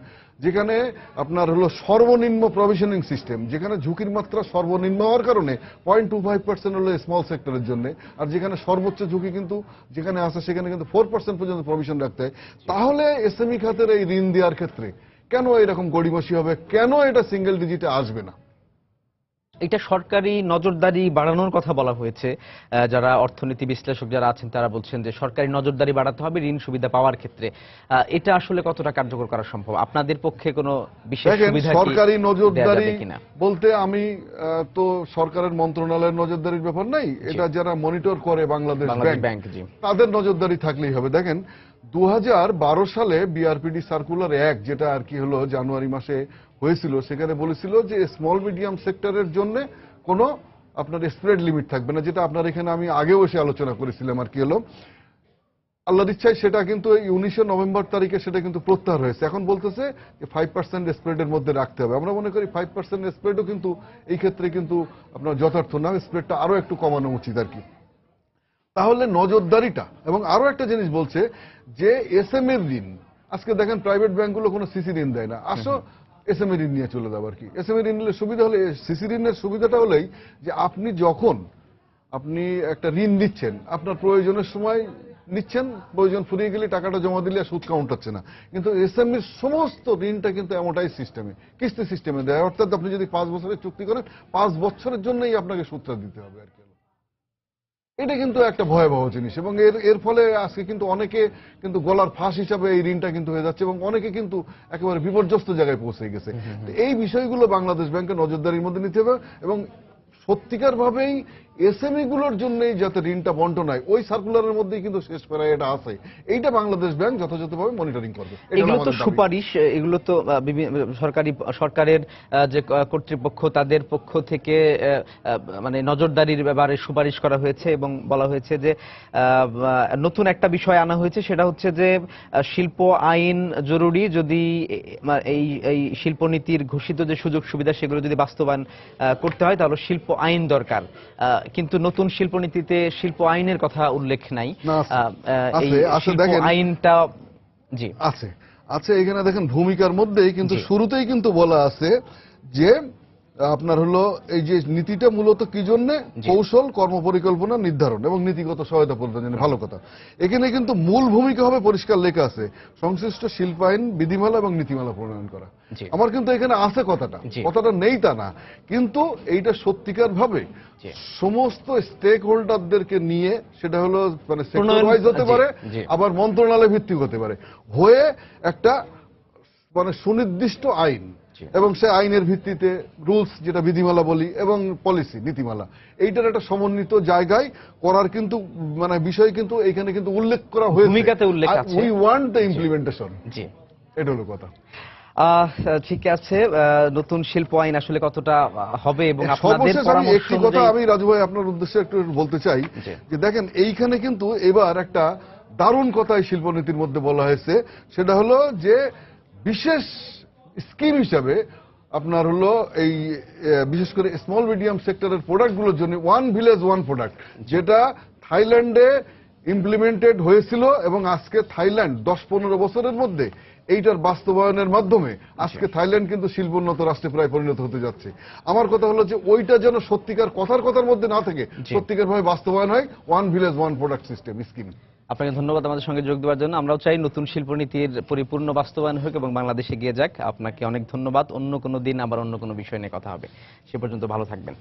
Speaker 7: যেখানে আপনার হলো সর্বনিম্ন প্রভিশনিং সিস্টেম, যেখানে ঝুঁকির মাত্রা সর্বনিম্ন হওয়ার কারণে 0.25% হলো স্মল সেক্টরের জন্য, আর যেখানে সর্বোচ্চ ঝুঁকি কিন্তু যেখানে আছে সেখানে কিন্তু 4% পর্যন্ত প্রভিশন রাখতে হয়। তাহলে এসএমই খাতের এই ঋণ দেওয়ার ক্ষেত্রে কেন এরকম গড়িমসি হবে, কেন এটা সিঙ্গেল ডিজিটে আসবে না?
Speaker 1: এটা সরকারি নজরদারি বাড়ানোর কথা বলা হয়েছে। যারা অর্থনীতি বিশ্লেষক যারা আছেন তারা বলছেন যে সরকারি নজরদারি বাড়াতে হবে ঋণ সুবিধা পাওয়ার ক্ষেত্রে। এটা আসলে কতটা কার্যকর করা সম্ভব? আপনাদের পক্ষে কোনো বিশেষ সুবিধা কি
Speaker 7: সরকারি নজরদারি
Speaker 1: কিনা
Speaker 7: বলতে আমি তো সরকারের মন্ত্রণালয়ের নজরদারির ব্যাপার নাই, এটা যারা মনিটর করে বাংলাদেশ ব্যাংক, তাদের নজরদারি থাকলেই হবে। দেখেন 2012 সালে বিআরপিডি সার্কুলার 1 যেটা আর কি হলো জানুয়ারি মাসে হয়েছিল, সেখানে বলেছিল যে স্মল মিডিয়াম সেক্টরের জন্য কোনো আপনার স্প্রেড লিমিট থাকবে না, যেটা আপনার এখানে আমি আগেও এসে আলোচনা করেছিলাম আর কি হলো। আল্লাহর ইচ্ছায় সেটা কিন্তু এই 19 নভেম্বর তারিখে সেটা কিন্তু প্রত্যাহার হয়েছে। এখন বলতেছে যে 5% স্প্রেডের মধ্যে রাখতে হবে। আমরা মনে করি 5% স্প্রেডও কিন্তু এই ক্ষেত্রে কিন্তু আপনার যথার্থ না, স্প্রেডটা আরো একটু কমানো উচিত আর কি। তাহলে নজরদারিটা, এবং আরো একটা জিনিস বলছে যে এসএমএ ঋণ, আজকে দেখেন প্রাইভেট ব্যাংকগুলো কোনো সিসি ঋণ দেয় না, আসো এসএমএ ঋণ নিয়ে চলে যাবো আর কি। এসএমএ ঋণ নিলে সুবিধা হলে, সিসি ঋণের সুবিধাটা হলেই যে আপনি যখন আপনি একটা ঋণ নিচ্ছেন, আপনার প্রয়োজনের সময় নিচ্ছেন, প্রয়োজন ফুরিয়ে গেলে টাকাটা জমা দিলে আর সুদ কাউন্ট হচ্ছে না। কিন্তু এসএমএর সমস্ত ঋণটা কিন্তু অ্যামোর্টাইজ সিস্টেমে, কিস্তি সিস্টেমে দেয়, অর্থাৎ আপনি যদি 5 বছরের চুক্তি করেন 5 বছরের জন্যই আপনাকে সুদটা দিতে হবে আর কি। এটা কিন্তু একটা ভয়াবহ জিনিস, এবং এর ফলে আজকে কিন্তু অনেকে কিন্তু গলার ফাঁস হিসাবে এই ঋণটা কিন্তু হয়ে যাচ্ছে, এবং অনেকে কিন্তু একেবারে বিপর্যস্ত জায়গায় পৌঁছে গেছে। এই বিষয়গুলো বাংলাদেশ ব্যাংকের নজরদারির মধ্যে নিতে হবে, এবং সত্যিকার ভাবেই এসএমই গুলোর জন্যই যাতে ঋণটা বন্টন হয় ওই সার্কুলারের মধ্যেই কিন্তু শেষ করা এটা আছে। এইটা বাংলাদেশ ব্যাংক যথাযথভাবে মনিটরিং করবে।
Speaker 1: এগুলো তো সুপারিশ, এগুলো তো সরকারের যে কর্তৃপক্ষ তাদের পক্ষ থেকে মানে নজরদারির ব্যাপারে সুপারিশ করা হয়েছে, এবং বলা হয়েছে যে নতুন একটা বিষয় আনা হয়েছে, সেটা হচ্ছে যে শিল্প আইন জরুরি, যদি এই শিল্পনীতির ঘোষিত যে সুযোগ সুবিধা সেগুলো যদি বাস্তবায়ন করতে হয় তাহলে শিল্প আইন দরকার। কিন্তু নতুন শিল্পনীতিতে শিল্প আইনের কথা উল্লেখ নাই। আইনটা জি
Speaker 7: আছে আছে এখানে দেখেন ভূমিকার মধ্যেই কিন্তু শুরুতেই কিন্তু বলা আছে যে আপনার হলো এই যে নীতিটা মূলত কি জন্য, কৌশল কর্মপরিকল্পনা নির্ধারণ এবং নীতিগত সহায়তা প্রদানের জন্য। ভালো কথা, এখানে কিন্তু মূল ভূমিকা হবে পরিষ্কার লেখা আছে সংশ্লিষ্ট শিল্পায়ন বিধিমালা এবং নীতিমালা প্রণয়ন করা। আমার কিন্তু এখানে আছে কথাটা নেই তা না, কিন্তু এইটা সত্যিকার ভাবে সমস্ত স্টেক হোল্ডারদেরকে নিয়ে, সেটা হলো মানে সেক্টর ওয়াইজ হতে পারে, আবার মন্ত্রণালয় ভিত্তিক হতে পারে, হয়ে একটা মানে সুনির্দিষ্ট আইন, এবং সে আইনের ভিত্তিতে রুলস যেটা বিধিমালা বলি এবং পলিসি নীতিমালা, এইটার একটা সমন্বিত জায়গায় করার কিন্তু মানে বিষয় কিন্তু এখানে কিন্তু উল্লেখ করা হয়েছে,
Speaker 1: ভূমিকাতে উল্লেখ আছে।
Speaker 7: We want the implementation. জি, এটা হলো কথা।
Speaker 1: ঠিক আছে, নতুন শিল্প আইন আসলে কতটা হবে এবং আপনাদের পরামর্শ
Speaker 7: একটি কথা আমি রাজু ভাই আপনার উদ্দেশ্যে একটু বলতে চাই যে দেখেন এইখানে কিন্তু এবার একটা দারুণ কথা এই শিল্পনীতির মধ্যে বলা হয়েছে, সেটা হলো যে বিশেষ স্কিম হিসাবে আপনার হলো এই বিশেষ করে স্মল মিডিয়াম সেক্টরের প্রোডাক্টগুলোর জন্য ওয়ান ভিলেজ ওয়ান প্রোডাক্ট, যেটা থাইল্যান্ডে ইমপ্লিমেন্টেড হয়েছিল, এবং আজকে থাইল্যান্ড 10-15 বছরের মধ্যে এইটার বাস্তবায়নের মাধ্যমে আজকে থাইল্যান্ড কিন্তু শিল্পোন্নত রাষ্ট্রে প্রায় পরিণত হতে যাচ্ছে। আমার কথা হলো যে ওইটা যেন সত্যিকার কথার মধ্যে না থেকে সত্যিকার ভাবে বাস্তবায়ন হয়, one village one product system scheme.
Speaker 1: আপনাকে ধন্যবাদ আমাদের সঙ্গে যোগ দেওয়ার জন্য। আমরাও চাই নতুন শিল্পনীতির পরিপূর্ণ বাস্তবায়ন হোক এবং বাংলাদেশ এগিয়ে যাক। আপনাকে অনেক ধন্যবাদ। অন্য কোনো দিন আবার অন্য কোনো বিষয় নিয়ে কথা হবে। সে পর্যন্ত ভালো থাকবেন।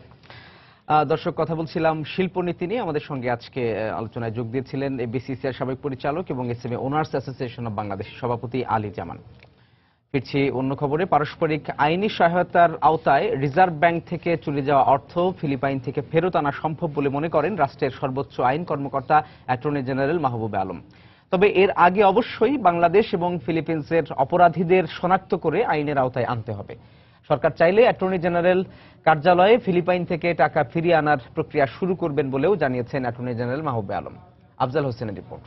Speaker 1: দর্শক, কথা বলছিলাম শিল্পনীতি নিয়ে। আমাদের সঙ্গে আজকে আলোচনায় যোগ দিয়েছিলেন বিসিসিআই সাবেক পরিচালক এবং SME owners association of Bangladesh সভাপতি আলী জামান। ফিরছি অন্য খবরে। পারস্পরিক আইনি সহায়তার আওতায় রিজার্ভ ব্যাংক থেকে চলে যাওয়া অর্থ ফিলিপাইন থেকে ফেরত আনা সম্ভব বলে মনে করেন রাষ্ট্রের সর্বোচ্চ আইন কর্মকর্তা অ্যাটর্নি জেনারেল মাহবুবে আলম। তবে এর আগে অবশ্যই বাংলাদেশ এবং ফিলিপিন্সের অপরাধীদের শনাক্ত করে আইনের আওতায় আনতে হবে। সরকার চাইলে অ্যাটর্নি জেনারেল কার্যালয়ে ফিলিপাইন থেকে টাকা ফিরিয়ে আনার প্রক্রিয়া শুরু করবেন বলেও জানিয়েছেন অ্যাটর্নি জেনারেল মাহবুবে আলম। আফজাল হোসেনের রিপোর্ট।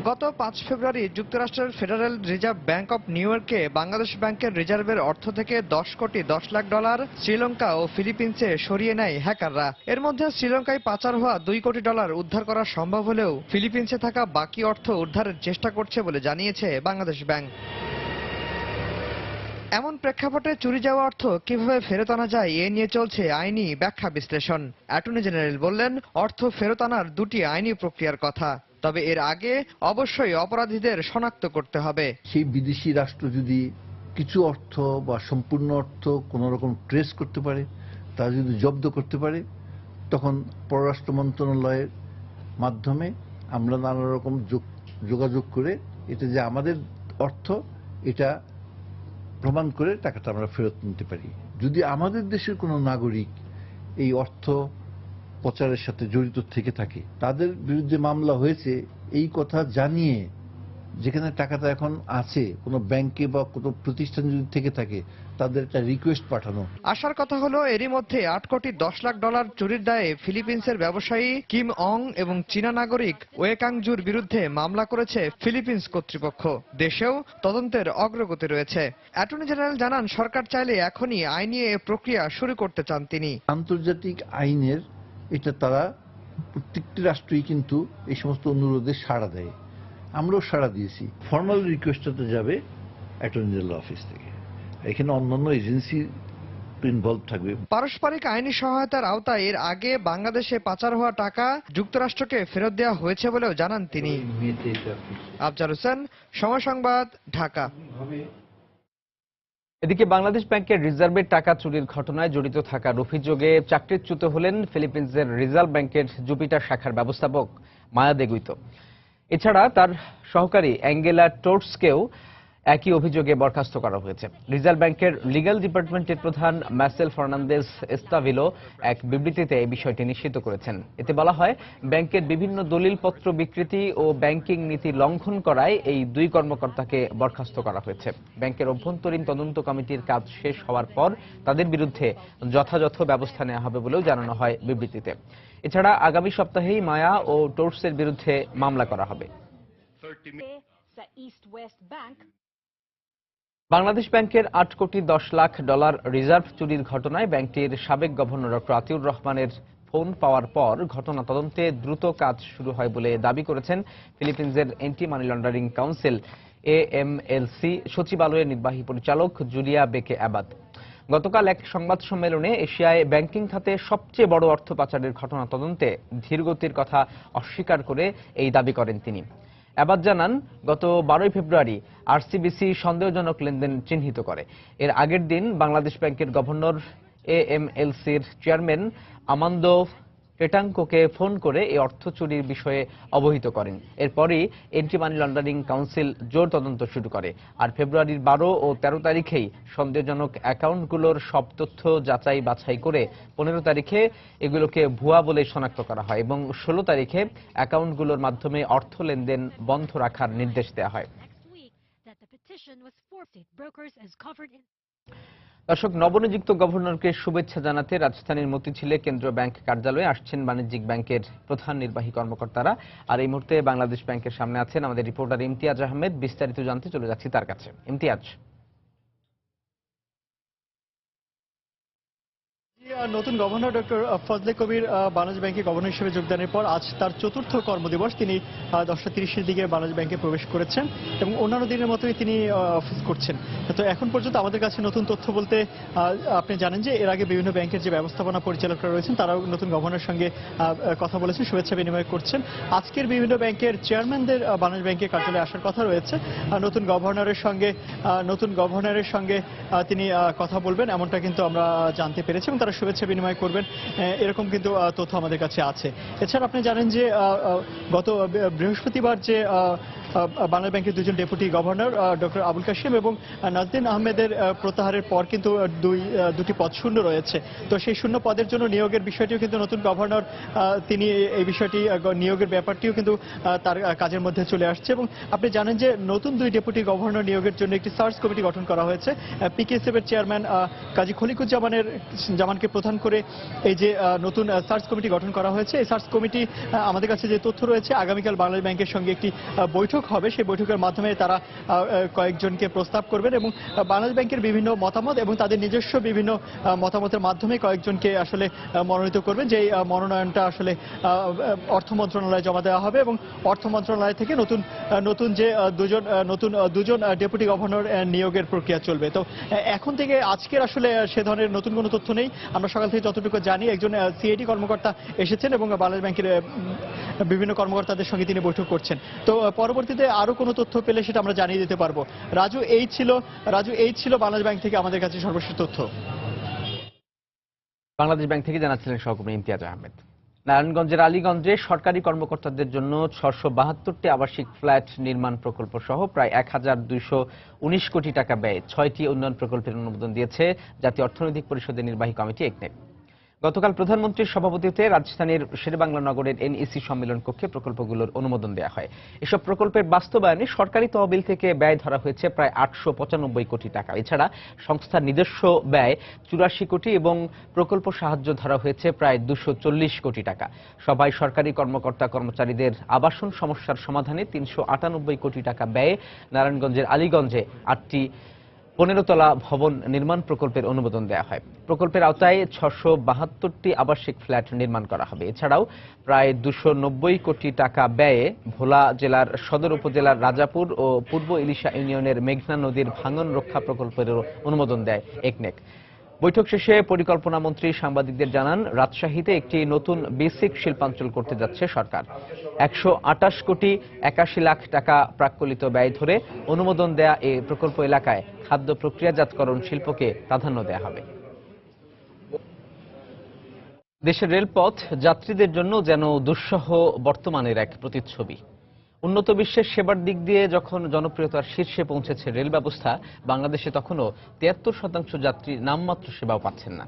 Speaker 8: গত 5 ফেব্রুয়ারি যুক্তরাষ্ট্রের federal reserve bank of new ইয়র্কে বাংলাদেশ ব্যাংকের রিজার্ভের অর্থ থেকে $10,10,00,000 শ্রীলঙ্কা ও ফিলিপিন্সে সরিয়ে নেয় হ্যাকাররা। এর মধ্যে শ্রীলঙ্কায় পাচার হওয়া $2 কোটি উদ্ধার করা সম্ভব হলেও ফিলিপিন্সে থাকা বাকি অর্থ উদ্ধারের চেষ্টা করছে বলে জানিয়েছে বাংলাদেশ ব্যাংক। এমন প্রেক্ষাপটে চুরি যাওয়া অর্থ কিভাবে ফেরত আনা যায় এ নিয়ে চলছে আইনি ব্যাখ্যা বিশ্লেষণ। অ্যাটর্নি জেনারেল বললেন, অর্থ ফেরত আনার 2টি আইনি প্রক্রিয়ার কথা, তবে এর আগে অবশ্যই অপরাধীদের শনাক্ত করতে হবে।
Speaker 9: সেই বিদেশি রাষ্ট্র যদি কিছু অর্থ বা সম্পূর্ণ অর্থ কোন রকম ট্রেস করতে পারে, তা যদি জব্দ করতে পারে, তখন পররাষ্ট্র মন্ত্রণালয়ের মাধ্যমে আমরা নানা রকম যোগাযোগ করে এটা যে আমাদের অর্থ এটা প্রমাণ করে টাকাটা আমরা ফেরত নিতে পারি। যদি আমাদের দেশের কোনো নাগরিক এই অর্থ পাচারের সাথে জড়িত থেকে থাকে, তাদের বিরুদ্ধে মামলা হয়েছে এই কথা জানিয়ে যেখানে টাকাটা এখন আছে কোনো ব্যাংকে বা কোনো প্রতিষ্ঠান যদি থেকে থাকে তাদের একটা রিকোয়েস্ট পাঠানো।
Speaker 8: আসার কথা হলো এরই মধ্যে 8 কোটি 10 লাখ ডলার চুরির দায়ে ফিলিপিন্সের ব্যবসায়ী কিম অং এবং চীনা নাগরিক ওয়েকাংজুর বিরুদ্ধে মামলা করেছে ফিলিপিন্স কর্তৃপক্ষ। দেশেও তদন্তের অগ্রগতি রয়েছে। অ্যাটর্নি জেনারেল জানান সরকার চাইলে এখনই আইনি এ প্রক্রিয়া শুরু করতে চান তিনি।
Speaker 9: আন্তর্জাতিক আইনের এটা তারা প্রত্যেকটি রাষ্ট্রই কিন্তু এই সমস্ত অনুরোধে সাড়া দেয়, আমরাও সাড়া দিয়েছি। ফর্মাল রিকোয়েস্টটা যাবে অ্যাটর্নি জেনারেল অফিস থেকে, এখানে অন্যান্য এজেন্সি ইনভলভ থাকবে।
Speaker 8: পারস্পরিক আইনি সহায়তার আওতায় এর আগে বাংলাদেশে পাচার হওয়া টাকা যুক্তরাষ্ট্রকে ফেরত দেওয়া হয়েছে বলেও জানান তিনি। আফজাল হোসেন, সময় সংবাদ, ঢাকা।
Speaker 1: এদিকে বাংলাদেশ ব্যাংকের রিজার্ভের টাকা চুরির ঘটনায় জড়িত থাকার অভিযোগে চাকরিচ্যুত হলেন ফিলিপিন্সের রিজার্ভ ব্যাংকের জুপিটার শাখার ব্যবস্থাপক মায়া দেগুইতো। এছাড়া তার সহকারী অ্যাঙ্গেলা টোর্টসকেও একই অভিযোগে বরখাস্ত করা হয়েছে। রিজার্ভ ব্যাংকের লিগ্যাল ডিপার্টমেন্টের প্রধান ম্যাসেল ফার্নান্দেজ এস্তাভিলো এক বিবৃতিতে এই বিষয়টি নিশ্চিত করেছেন। এতে বলা হয়, ব্যাংকের বিভিন্ন দলিলপত্র বিকৃতি ও ব্যাংকিং নীতি লঙ্ঘন করায় এই দুই কর্মকর্তাকে বরখাস্ত করা হয়েছে। ব্যাংকের অভ্যন্তরীণ তদন্ত কমিটির কাজ শেষ হওয়ার পর তাদের বিরুদ্ধে যথাযথ ব্যবস্থা নেওয়া হবে বলেও জানানো হয় বিবৃতিতে। এছাড়া আগামী সপ্তাহেই মায়া ও টোর্টসের বিরুদ্ধে মামলা করা হবে। বাংলাদেশ ব্যাংকের 8 কোটি 10 লাখ ডলার রিজার্ভ চুরির ঘটনায় ব্যাংকটির সাবেক গভর্নর ডক্টর আতিউর রহমানের ফোন পাওয়ার পর ঘটনা তদন্তে দ্রুত কাজ শুরু হয় বলে দাবি করেছেন ফিলিপিন্সের anti money laundering council AMLC সচিবালয়ের নির্বাহী পরিচালক জুলিয়া বেকে অ্যাবাদ। গতকাল এক সংবাদ সম্মেলনে এশিয়ায় ব্যাংকিং খাতে সবচেয়ে বড় অর্থ পাচারের ঘটনা তদন্তে ধীরগতির কথা অস্বীকার করে এই দাবি করেন তিনি। অ্যাবাদ জানান, গত 12 ফেব্রুয়ারি আরসিবিসি সন্দেহজনক লেনদেন চিহ্নিত করে। এর আগের দিন বাংলাদেশ ব্যাংকের গভর্নর AMLCর চেয়ারম্যান আমান্দো টেটাঙ্কোকে ফোন করে এই অর্থ চুরির বিষয়ে অবহিত করেন। এরপরই অ্যান্টি মানি লন্ডারিং কাউন্সিল জোর তদন্ত শুরু করে। আর ফেব্রুয়ারির 12 ও 13 তারিখেই সন্দেহজনক অ্যাকাউন্টগুলোর সব তথ্য যাচাই বাছাই করে 15 তারিখে এগুলোকে ভুয়া বলে শনাক্ত করা হয় এবং 16 তারিখে অ্যাকাউন্টগুলোর মাধ্যমে অর্থ লেনদেন বন্ধ রাখার নির্দেশ দেওয়া হয়। দর্শক, নবনিযুক্ত গভর্নরকে শুভেচ্ছা জানাতে রাজধানীর মতিঝিলে কেন্দ্রীয় ব্যাংক কার্যালয়ে আসছেন বাণিজ্যিক ব্যাংকের প্রধান নির্বাহী কর্মকর্তারা। আর এই মুহূর্তে বাংলাদেশ ব্যাংকের সামনে আছেন আমাদের রিপোর্টার ইমতিয়াজ আহমেদ। বিস্তারিত জানতে চলে যাচ্ছি তার কাছে। ইমতিয়াজ,
Speaker 10: নতুন গভর্নর ডক্টর ফজলে কবির বাংলাদেশ ব্যাংকে গভর্নর হিসেবে যোগদানের পর আজ তার চতুর্থ কর্মদিবস। তিনি 10:30-এর দিকে বাংলাদেশ ব্যাংকে প্রবেশ করেছেন এবং অন্যান্য দিনের মতোই তিনি অফিস করছেন। তো এখন পর্যন্ত আমাদের কাছে নতুন তথ্য বলতে আপনি জানেন যে এর আগে বিভিন্ন ব্যাংকের যে ব্যবস্থাপনা পরিচালকরা রয়েছেন তারাও নতুন গভর্নরের সঙ্গে কথা বলেছেন, শুভেচ্ছা বিনিময় করছেন। আজকের বিভিন্ন ব্যাংকের চেয়ারম্যানদের বাংলাদেশ ব্যাংকের কার্যালয়ে আসার কথা রয়েছে। নতুন গভর্নরের সঙ্গে তিনি কথা বলবেন এমনটা কিন্তু আমরা জানতে পেরেছি এবং তারা শুভেচ্ছা বিনিময় করবেন এরকম কিন্তু তথ্য আমাদের কাছে আছে। এছাড়া আপনি জানেন যে গত বৃহস্পতিবার যে বাংলাদেশ ব্যাংকের দুজন deputy governor doctor Abul Kashim এবং নাজদিন আহমেদের প্রত্যাহারের পর কিন্তু দুটি পদ শূন্য রয়েছে। তো সেই শূন্য পদের জন্য নিয়োগের বিষয়টিও কিন্তু নতুন গভর্নর তিনি এই বিষয়টি নিয়োগের ব্যাপারটিও কিন্তু তার কাজের মধ্যে চলে আসছে। এবং আপনি জানেন যে নতুন দুই ডেপুটি গভর্নর নিয়োগের জন্য একটি সার্চ কমিটি গঠন করা হয়েছে। PKSF এর চেয়ারম্যান কাজী খলিকুজ্জামানকে প্রধান করে এই যে নতুন সার্চ কমিটি গঠন করা হয়েছে। এই সার্চ কমিটি আমাদের কাছে যে তথ্য রয়েছে, আগামীকাল বাংলাদেশ ব্যাংকের সঙ্গে একটি বৈঠক হবে। সেই বৈঠকের মাধ্যমে তারা কয়েকজনকে প্রস্তাব করবেন এবং বাংলাদেশ ব্যাংকের বিভিন্ন মতামত এবং তাদের নিজস্ব বিভিন্ন মতামতের মাধ্যমে কয়েকজনকে আসলে মনোনীত করবেন। যে মনোনয়নটা আসলে অর্থ মন্ত্রণালয়ে জমা দেওয়া হবে এবং অর্থ মন্ত্রণালয় থেকে নতুন দুজন ডেপুটি গভর্নর নিয়োগের প্রক্রিয়া চলবে। তো এখন থেকে আজকের আসলে সে ধরনের নতুন কোনো তথ্য নেই। আমরা সকাল থেকে যতটুকু জানি, একজন CID কর্মকর্তা এসেছেন এবং বাংলাদেশ ব্যাংকের বিভিন্ন কর্মকর্তাদের সঙ্গে তিনি বৈঠক করছেন। তো পরবর্তীতে আরো কোনো তথ্য পেলে সেটা আমরা জানিয়ে দিতে পারবো। রাজু, এই ছিল বাংলাদেশ ব্যাংক থেকে আমাদের কাছে সর্বশেষ তথ্য।
Speaker 1: বাংলাদেশ ব্যাংক থেকে জানাচ্ছিলেন সহকর্মী ইমতিয়াজ আহমেদ। নারায়ণগঞ্জের আলীগঞ্জে সরকারি কর্মকর্তাদের জন্য 672টি আবাসিক ফ্ল্যাট নির্মাণ প্রকল্প সহ প্রায় 1219 কোটি টাকা ব্যয়ে 6টি উন্নয়ন প্রকল্পের অনুমোদন দিয়েছে জাতীয় অর্থনৈতিক পরিষদের নির্বাহী কমিটি একনেক। গতকাল প্রধানমন্ত্রীর সভাপতিত্বে রাজধানীর শেরেবাংলা নগরের এনইসি সম্মেলন কক্ষে প্রকল্পগুলোর অনুমোদন দেওয়া হয়। এসব প্রকল্পের বাস্তবায়নে সরকারি তহবিল থেকে ব্যয় ধরা হয়েছে প্রায় 895 কোটি টাকা। এছাড়া সংস্থার নিজস্ব ব্যয় 84 কোটি এবং প্রকল্প সাহায্য ধরা হয়েছে প্রায় 240 কোটি টাকা। সভায় সরকারি কর্মকর্তা কর্মচারীদের আবাসন সমস্যার সমাধানে 398 কোটি টাকা ব্যয়ে নারায়ণগঞ্জের আলীগঞ্জে 8টি 15তলা ভবন নির্মাণ প্রকল্পের অনুমোদন দেওয়া হয়। প্রকল্পের আওতায় 672টি আবাসিক ফ্ল্যাট নির্মাণ করা হবে। এছাড়াও প্রায় 290 কোটি টাকা ব্যয়ে ভোলা জেলার সদর উপজেলার রাজাপুর ও পূর্ব ইলিশা ইউনিয়নের মেঘনা নদীর ভাঙন রক্ষা প্রকল্পেরও অনুমোদন দেয় একনেক। বৈঠক শেষে পরিকল্পনা মন্ত্রী সাংবাদিকদের জানান, রাজশাহীতে একটি নতুন বেসিক শিল্পাঞ্চল করতে যাচ্ছে সরকার। 128 কোটি 81 লাখ টাকা প্রাক্কলিত ব্যয় ধরে অনুমোদন দেয়া এই প্রকল্প এলাকায় খাদ্য প্রক্রিয়াজাতকরণ শিল্পকে প্রাধান্য দেওয়া হবে। দেশের রেলপথ যাত্রীদের জন্য যেন দুঃসহ বর্তমানের এক প্রতিচ্ছবি। উন্নত বিশ্বের সেবার দিক দিয়ে যখন জনপ্রিয়তার শীর্ষে পৌঁছেছে রেল ব্যবস্থা, বাংলাদেশে তখনও 73% যাত্রী নামমাত্র সেবাও পাচ্ছেন না।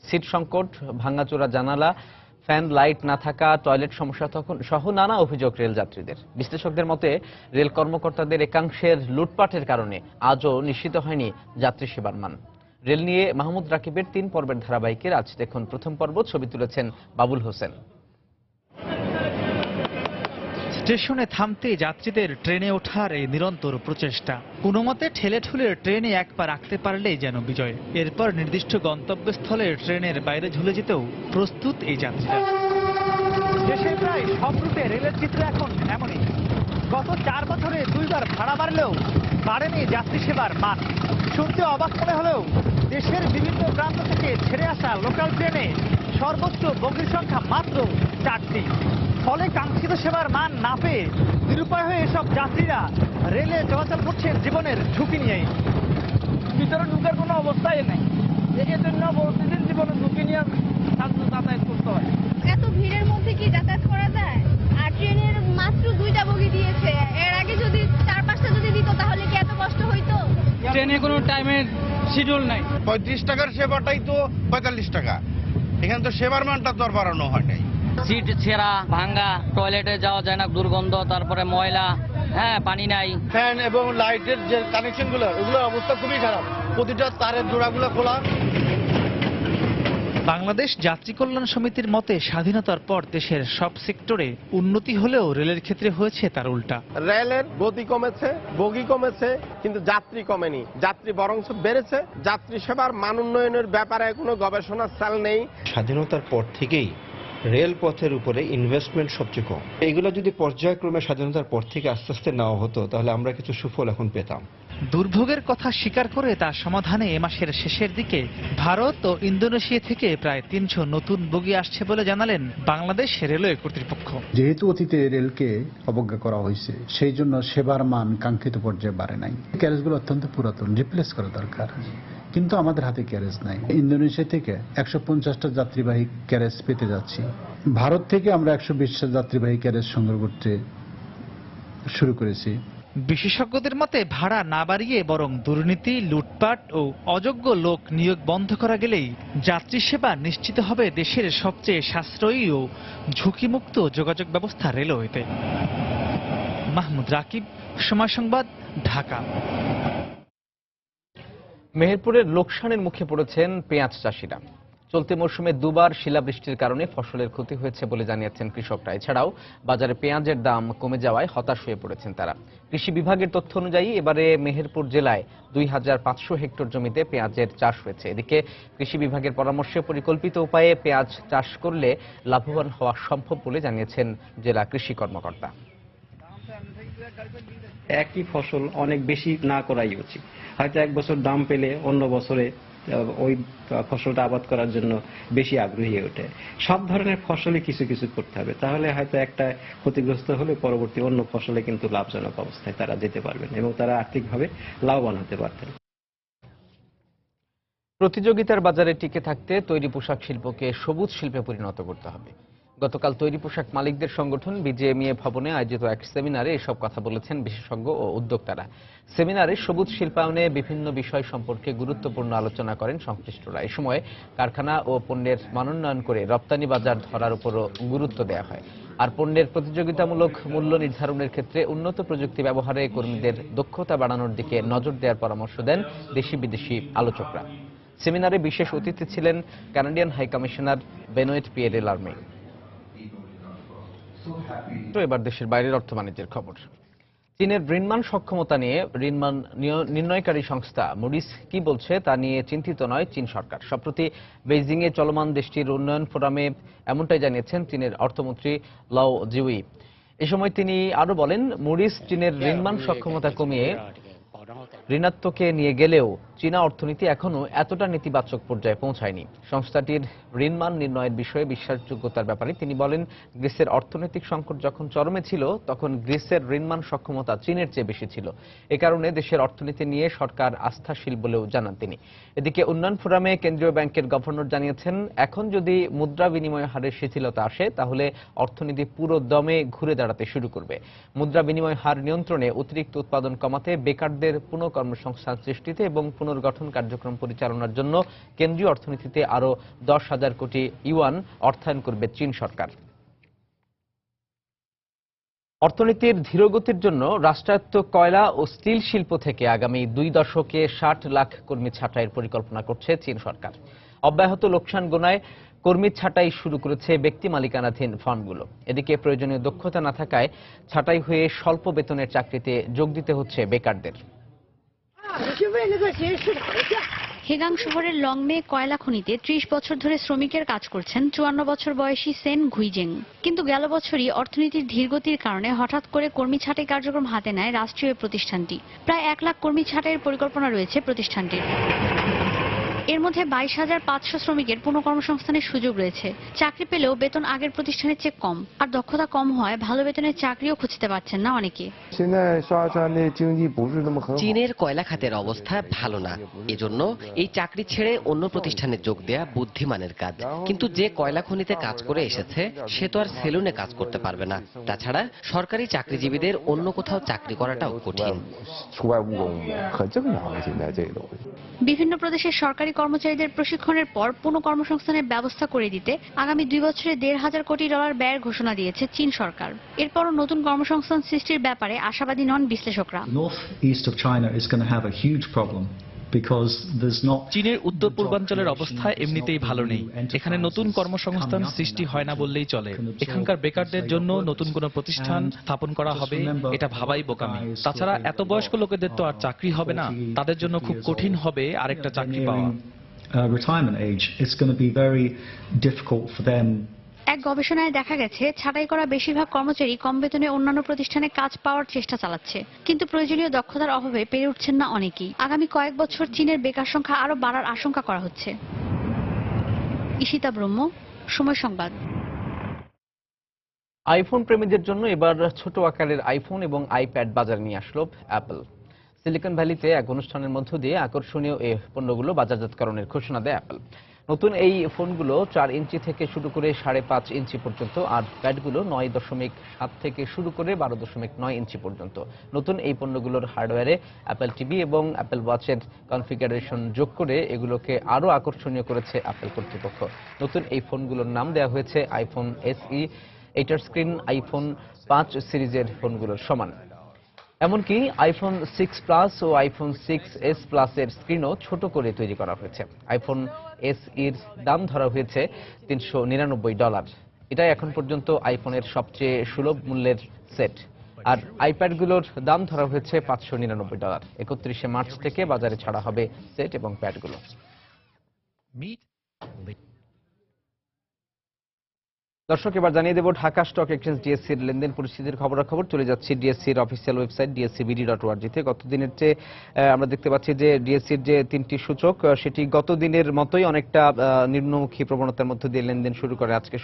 Speaker 1: সিট সংকট, ভাঙাচোরা জানালা, ফ্যান লাইট না থাকা, টয়লেট সমস্যা সহ নানা অভিযোগ রেল যাত্রীদের। বিশ্লেষকদের মতে রেল কর্মকর্তাদের একাংশের লুটপাটের কারণে আজও নিশ্চিত হয়নি যাত্রী সেবার মান। রেল নিয়ে মাহমুদ রাকিবের 3 পর্বের ধারাবাহিকের আজ দেখুন প্রথম পর্ব। ছবি তুলেছেন বাবুল হোসেন।
Speaker 11: স্টেশনে থামতে যাত্রীদের ট্রেনে ওঠার এই নিরন্তর প্রচেষ্টা। কোনোমতে ঠেলে ঠুলে ট্রেনে এক পা রাখতে পারলেই যেন বিজয়। এরপর নির্দিষ্ট গন্তব্যস্থলে ট্রেনের বাইরে ঝুলে যেতেও প্রস্তুত এই যাত্রীরা।
Speaker 12: দেশের প্রায় সব রুটে রেলের চিত্র এখন এমনই। গত 4 বছরে 2 বার ভাড়া বাড়লেও বাড়েনি যাত্রী সেবার মান। শুনতে অবাক মনে হলেও দেশের বিভিন্ন প্রান্ত থেকে ছেড়ে আসা লোকাল ট্রেনে সর্বোচ্চ বগির সংখ্যা মাত্র 4টি। ফলে কাঙ্ক্ষিত সেবার মান না পেয়ে নিরুপায় হয়ে এসব যাত্রীরা রেলে চলাচল করছেন জীবনের ঝুঁকি নিয়েই। ভিতরে ঢুকার কোনো অবস্থাই নেই, এর জন্য প্রতিদিন জীবনের ঝুঁকি নিয়ে যাতায়াত করতে হয়।
Speaker 13: এত ভিড়ের মধ্যে কি যাতায়াত করা যায়? আর ট্রেনের মাত্র 2টা বগি দিয়েছে, এর আগে যদি 4-5টা যদি দিত তাহলে কি এত কষ্ট হইতো?
Speaker 12: ট্রেনে কোনো টাইমের শিডিউল নাই।
Speaker 14: 35 টাকার সেবাটাই তো 45 টাকা। এখানে তো সেবার মানটা তো আর বাড়ানো হয় নাই।
Speaker 15: সিট ছেঁড়া, ভাঙ্গা, টয়লেটে যাওয়া যায় না, দুর্গন্ধ, তারপরে ময়লা, পানি নাই।
Speaker 14: ফ্যান এবং লাইটের যে কানেকশনগুলো, ওগুলোর অবস্থা খুবই খারাপ। প্রতিটা তারের জোড়াগুলো খোলা।
Speaker 11: বাংলাদেশ যাত্রী কল্যাণ সমিতির মতে স্বাধীনতার পর দেশের সব সেক্টরে উন্নতি হলেও রেলের ক্ষেত্রে হয়েছে তার উল্টা।
Speaker 16: রেলের গতি কমেছে, বগি কমেছে, কিন্তু যাত্রী কমেনি। যাত্রী বরং বেড়েছে। যাত্রী সেবার মান উন্নয়নের ব্যাপারে কোনো গবেষণার চাল নেই।
Speaker 17: স্বাধীনতার পর থেকেই রেলপথের উপরে ইনভেস্টমেন্ট সবচেয়ে কম। এগুলো যদি পর্যায়ক্রমে স্বাধীনতার পর থেকে আস্তে আস্তে নেওয়া হতো তাহলে আমরা কিছু সুফল এখন পেতাম।
Speaker 11: দুর্ভোগের কথা স্বীকার করে তার সমাধানে এ মাসের শেষের দিকে ভারত ও ইন্দোনেশিয়া থেকে প্রায় 300 নতুন বগি আসছে বলে জানালেন বাংলাদেশ রেলওয়ে কর্তৃপক্ষ।
Speaker 18: যেহেতু অতীতে রেলকে অবজ্ঞা করা হয়েছে, সেই জন্য সেবার মান কাঙ্ক্ষিত পর্যায়ে বাড়ে নাই। ক্যারেজগুলো অত্যন্ত পুরাতন, রিপ্লেস করা দরকার, কিন্তু আমাদের হাতে ক্যারেজ নাই। ইন্দোনেশিয়া থেকে 150টা যাত্রীবাহী ক্যারেজ পেতে যাচ্ছি। ভারত থেকে আমরা 120টা যাত্রীবাহী ক্যারেজ সংগ্রহ করতে শুরু করেছি।
Speaker 11: বিশেষজ্ঞদের মতে ভাড়া না বাড়িয়ে বরং দুর্নীতি, লুটপাট ও অযোগ্য লোক নিয়োগ বন্ধ করা গেলেই যাত্রী সেবা নিশ্চিত হবে দেশের সবচেয়ে সাশ্রয়ী ও ঝুঁকিমুক্ত যোগাযোগ ব্যবস্থা রেলওয়েতে। মাহমুদ রাকিব, সময় সংবাদ, ঢাকা।
Speaker 1: মেহেরপুরের লোকসানের মুখে পড়েছেন পেঁয়াজ চাষিরা। চলতি মৌসুমে 2 বার শিলাবৃষ্টির কারণে ফসলের ক্ষতি হয়েছে বলে জানিয়েছেন কৃষকরা। এছাড়াও বাজারে পেঁয়াজের দাম কমে যাওয়ায় হতাশ হয়ে পড়েছেন তারা। কৃষি বিভাগের তথ্য অনুযায়ী এবারে মেহেরপুর জেলায় 2500 হেক্টর জমিতে পেঁয়াজের চাষ হয়েছে। এদিকে কৃষি বিভাগের পরামর্শে পরিকল্পিত উপায়ে পেঁয়াজ চাষ করলে লাভবান হওয়া সম্ভব বলে জানিয়েছেন জেলা কৃষি কর্মকর্তা।
Speaker 19: একই ফসল অনেক বেশি না করাই উচিত। হয়তো এক বছর দাম পেলে অন্য বছরে ওই ফসলটা আবাদ করার জন্য বেশি আগ্রহী হয়ে ওঠে। সব ধরনের ফসলই কিছু কিছু করতে হবে, তাহলে হয়তো একটা ক্ষতিগ্রস্ত হলে পরবর্তী অন্য ফসলে কিন্তু লাভজনক অবস্থায় তারা যেতে পারবেন এবং তারা আর্থিকভাবে লাভবান হতে পারতেন।
Speaker 1: প্রতিযোগিতার বাজারে টিকে থাকতে তৈরি পোশাক শিল্পকে সবুজ শিল্পে পরিণত করতে হবে। গতকাল তৈরি পোশাক মালিকদের সংগঠন বিজেএমইএ ভবনে আয়োজিত এক সেমিনারে এসব কথা বলেছেন বিশেষজ্ঞ ও উদ্যোক্তারা। সেমিনারে সবুজ শিল্পায়নে বিভিন্ন বিষয় সম্পর্কে গুরুত্বপূর্ণ আলোচনা করেন সংশ্লিষ্টরা। এ সময় কারখানা ও পণ্যের মানোন্নয়ন করে রপ্তানি বাজার ধরার উপরও গুরুত্ব দেওয়া হয়। আর পণ্যের প্রতিযোগিতামূলক মূল্য নির্ধারণের ক্ষেত্রে উন্নত প্রযুক্তি ব্যবহারে কর্মীদের দক্ষতা বাড়ানোর দিকে নজর দেওয়ার পরামর্শ দেন দেশি বিদেশি আলোচকরা। সেমিনারে বিশেষ অতিথি ছিলেন কানাডিয়ান হাই কমিশনার বেনোয়েট পিয়েরে লার্মে। তো এবার দেশের বাইরের অর্থ বাণিজ্যের খবর। চীনের ঋণমান সক্ষমতা নিয়ে ঋণমান নির্ণয়কারী সংস্থা মুডিস কি বলছে তা নিয়ে চিন্তিত নয় চীন সরকার। সম্প্রতি বেইজিংয়ে চলমান দেশটির উন্নয়ন ফোরামে এমনটাই জানিয়েছেন চীনের অর্থমন্ত্রী লাও জিউই। এ সময় তিনি আরো বলেন, মুডিস চীনের ঋণমান সক্ষমতা কমিয়ে ঋণাত্মকে নিয়ে গেলেও চীনা অর্থনীতি এখনো এতটা নেতিবাচক পর্যায়ে পৌঁছায়নি। সংস্থাটির ঋণমান নির্ণয়ের বিষয়ে বিশ্বাসযোগ্যতার ব্যাপারে তিনি বলেন, গ্রিসের অর্থনৈতিক সংকট যখন চরমে ছিল তখন গ্রিসের ঋণমান সক্ষমতা চীনের চেয়ে বেশি ছিল। এ কারণে দেশের অর্থনীতি নিয়ে সরকার আস্থাশীল বলেও জানান তিনি। এদিকে উন্নয়ন ফোরামে কেন্দ্রীয় ব্যাংকের গভর্নর জানিয়েছেন, এখন যদি মুদ্রা বিনিময় হারের শিথিলতা আসে তাহলে অর্থনীতি পুরো দমে ঘুরে দাঁড়াতে শুরু করবে। মুদ্রা বিনিময় হার নিয়ন্ত্রণে, অতিরিক্ত উৎপাদন কমাতে, বেকারদের পুনঃকর্মসংস্থান সৃষ্টিতে এবং পুনর্গঠন কার্যক্রম পরিচালনার জন্য কেন্দ্রীয় অর্থনীতিতে আরো 10,000 কোটি ইউয়ান অর্থায়ন করবে চীন সরকার। অর্থনীতির ধীরগতির জন্য রাষ্ট্রায়ত্ত কয়লা ও স্টিল শিল্প থেকে আগামী 2 দশকে 60 লাখ কর্মী ছাঁটাইয়ের পরিকল্পনা করছে চীন সরকার। অব্যাহত লোকসান গোনায় কর্মী ছাঁটাই শুরু করেছে ব্যক্তি মালিকানাধীন ফার্মগুলো। এদিকে প্রয়োজনীয় দক্ষতা না থাকায় ছাঁটাই হয়ে স্বল্প বেতনের চাকরিতে যোগ দিতে হচ্ছে বেকারদের।
Speaker 20: হেগাং শহরের লংমে কয়লা খনিতে 30 বছর ধরে শ্রমিকের কাজ করছেন 54 বছর বয়সী সেন ঘুইজেং। কিন্তু গেল বছরই অর্থনীতির ধীরগতির কারণে হঠাৎ করে কর্মী ছাঁটাই কার্যক্রম হাতে নেয় রাষ্ট্রীয় প্রতিষ্ঠানটি। প্রায় 1 লাখ কর্মী ছাঁটাইয়ের পরিকল্পনা রয়েছে প্রতিষ্ঠানটির। এর মধ্যে 22,500 শ্রমিকের পুনঃকর্মসংস্থানের সুযোগ রয়েছে। চাকরি পেলেও বেতন আগের প্রতিষ্ঠানের চেয়ে কম, আর দক্ষতা কম হয় ভালো বেতনের চাকরিও খুঁজতে পারছেন না অনেকে।
Speaker 21: চীনের কয়লা খাতের অবস্থা ভালো না, এজন্য এই চাকরি ছেড়ে অন্য প্রতিষ্ঠানে যোগ দেয়া বুদ্ধিমানের কাজ। কিন্তু যে কয়লা খনিতে কাজ করে এসেছে সে তো আর সেলুনে কাজ করতে পারবে না। তাছাড়া সরকারি চাকরিজীবীদের অন্য কোথাও চাকরি করাটাও কঠিন।
Speaker 20: বিভিন্ন প্রদেশের সরকারি কর্মচারীদের প্রশিক্ষণের পর পুনঃকর্মসংস্থানের ব্যবস্থা করে দিতে আগামী 2 বছরে $1,500 কোটি ব্যয়ের ঘোষণা দিয়েছে চীন সরকার। এরপরও নতুন কর্মসংস্থান সৃষ্টির ব্যাপারে আশাবাদী নন বিশ্লেষকরা।
Speaker 3: চীনের উত্তর পূর্বাঞ্চলের অবস্থা এমনিতেই ভালো নেই। এখানে নতুন কর্মসংস্থান সৃষ্টি হয় না বললেই চলে। এখানকার বেকারদের জন্য নতুন কোনো প্রতিষ্ঠান স্থাপন করা হবে এটা ভাবাই বোকামি। তাছাড়া এত বয়স্ক লোকেদের তো আর চাকরি হবে না, তাদের জন্য খুব কঠিন হবে আরেকটা চাকরি পাওয়া।
Speaker 20: এক গবেষণায় দেখা গেছে, ছাঁটাই করা বেশিরভাগ কর্মচারী কম বেতনে অন্যান্য প্রতিষ্ঠানে কাজ পাওয়ার চেষ্টা চালাচ্ছে, কিন্তু প্রয়োজনীয় দক্ষতার অভাবে পেরে উঠছেন না অনেকেই। আগামী কয়েক বছর চীনের বেকার সংখ্যা আরো বাড়ার আশঙ্কা করা হচ্ছে। ঈশিতা ব্রহ্ম, সময় সংবাদ।
Speaker 1: আইফোন প্রেমীদের জন্য এবার ছোট আকারের আইফোন এবং আইপ্যাড বাজারে নিয়ে আসলো অ্যাপল। সিলিকন ভ্যালিতে এক অনুষ্ঠানের মধ্য দিয়ে আকর্ষণীয় এই পণ্যগুলো বাজারজাতকরণের ঘোষণা দেয় অ্যাপল। নতুন এই ফোনগুলো 4 ইঞ্চি থেকে শুরু করে 5.5 ইঞ্চি পর্যন্ত, আর প্যাডগুলো 9.7 থেকে শুরু করে 12.9 ইঞ্চি পর্যন্ত। নতুন এই পণ্যগুলোর হার্ডওয়্যারে অ্যাপল টিভি এবং অ্যাপল ওয়াচের কনফিগারেশন যোগ করে এগুলোকে আরও আকর্ষণীয় করেছে অ্যাপল কর্তৃপক্ষ। নতুন এই ফোনগুলোর নাম দেওয়া হয়েছে আইফোন SE। এটার স্ক্রিন আইফোন 5 সিরিজের ফোনগুলোর সমান। এমনকি আইফোন 6 প্লাস ও আইফোন 6s প্লাসের স্ক্রিনও ছোট করে তৈরি করা হয়েছে। আইফোন SEর দাম ধরা হয়েছে $399। এটাই এখন পর্যন্ত আইফোনের সবচেয়ে সুলভ মূল্যের সেট। আর আইপ্যাডগুলোর দাম ধরা হয়েছে $599। 31শে মার্চ থেকে বাজারে ছাড়া হবে সেট এবং প্যাডগুলো। দর্শক, এবার জানিয়ে দেব ঢাকা স্টক এক্সচেঞ্জ ডিএসসির লেনদেন পরিস্থিতির খবরাখবর। চলে যাচ্ছি ডিএসসির অফিসিয়াল ওয়েবসাইট dscbd.org-তে। গত দিনের চেয়ে আমরা দেখতে পাচ্ছি যে ডিএসসির যে 3টি সূচক সেটি গত দিনের মতোই অনেকটা নিম্নমুখী প্রবণতার মধ্যে দিয়ে লেনদেন শুরু করে আজকে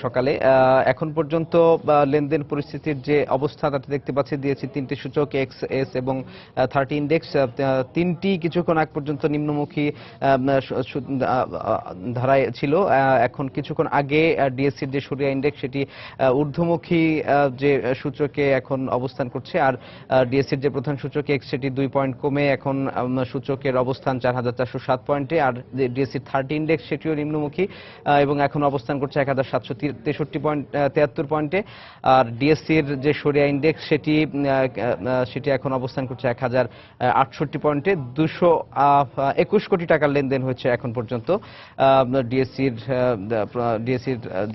Speaker 1: সকালে। এখন পর্যন্ত লেনদেন পরিস্থিতির যে অবস্থা তাতে দেখতে পাচ্ছি ডিএসসির 3টি সূচক XS এবং 30 ইন্ডেক্স 3টি কিছুক্ষণ আগ পর্যন্ত নিম্নমুখী ধারায় ছিল। এখন কিছুক্ষণ আগে ডিএসসি ডিএসসির যে সরিয়া ইন্ডেক্স সেটি ঊর্ধ্বমুখী যে সূচকে এখন অবস্থান করছে, আর ডিএসসির যে প্রধান সূচক এক্স সেটি 2 পয়েন্ট কমে এখন সূচকের অবস্থান 4407 পয়েন্টে, আর ডিএসসির 30 ইন্ডেক্স সেটিও নিম্নমুখী এবং এখন অবস্থান করছে 1763 পয়েন্টে, আর ডিএসসির যে সরিয়া ইন্ডেক্স সেটি এখন অবস্থান করছে 1068 পয়েন্টে। 221 কোটি টাকার লেনদেন হয়েছে এখন পর্যন্ত ডিএসসির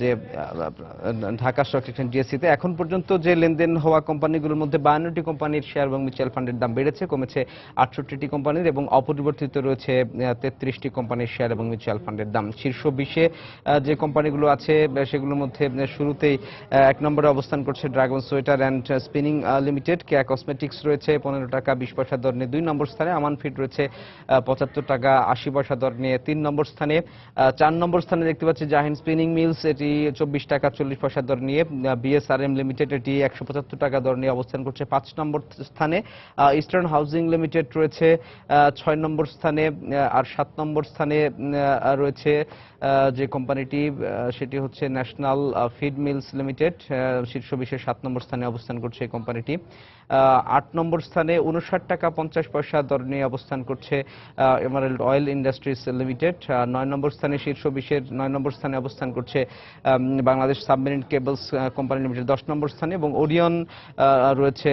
Speaker 1: যে ঢাকা স্টক এক্সচেঞ্জ ডিএসসিতে। এখন পর্যন্ত যে লেনদেন হওয়া কোম্পানিগুলোর মধ্যে 52টি কোম্পানির শেয়ার এবং মিউচুয়াল ফান্ডের দাম বেড়েছে, কমেছে 68টি কোম্পানির, এবং অপরিবর্তিত রয়েছে 33টি কোম্পানির শেয়ার এবং মিউচুয়াল ফান্ডের দাম। শীর্ষ 20-এ যে কোম্পানিগুলো আছে সেগুলোর মধ্যে শুরুতেই 1 নম্বরে অবস্থান করছে dragon sweater and spinning limited. Keya cosmetics রয়েছে 15 টাকা 20 পয়সা দর নিয়ে 2 নম্বর স্থানে। আমান ফিড রয়েছে 75 টাকা 80 পয়সা দর নিয়ে 3 নম্বর স্থানে। 4 নম্বর স্থানে দেখতে পাচ্ছি জাহিন স্পিনিং মিলস, এটি 24 টাকা 40 পয়সা দর নিয়ে। বিএসআরএম লিমিটেড এটি 175 টাকা দর নিয়ে অবস্থান করছে 5 নম্বর স্থানে। ইস্টার্ন হাউজিং লিমিটেড রয়েছে 6 নম্বর স্থানে, আর 7 নম্বর স্থানে রয়েছে যে কোম্পানিটি সেটি হচ্ছে ন্যাশনাল ফিড মিলস লিমিটেড। শীর্ষ 20-এর 7 নম্বর স্থানে অবস্থান করছে এই কোম্পানিটি। 8 নম্বর স্থানে 59 টাকা 50 পয়সা দর নিয়ে অবস্থান করছে এমারেল্ড অয়েল ইন্ডাস্ট্রিজ লিমিটেড। 9 নম্বর স্থানে শীর্ষ 20-এর 9 নম্বর স্থানে অবস্থান করছে Bangladesh submarine cables company limited 10 নম্বর স্থানে, এবং ওরিয়ন রয়েছে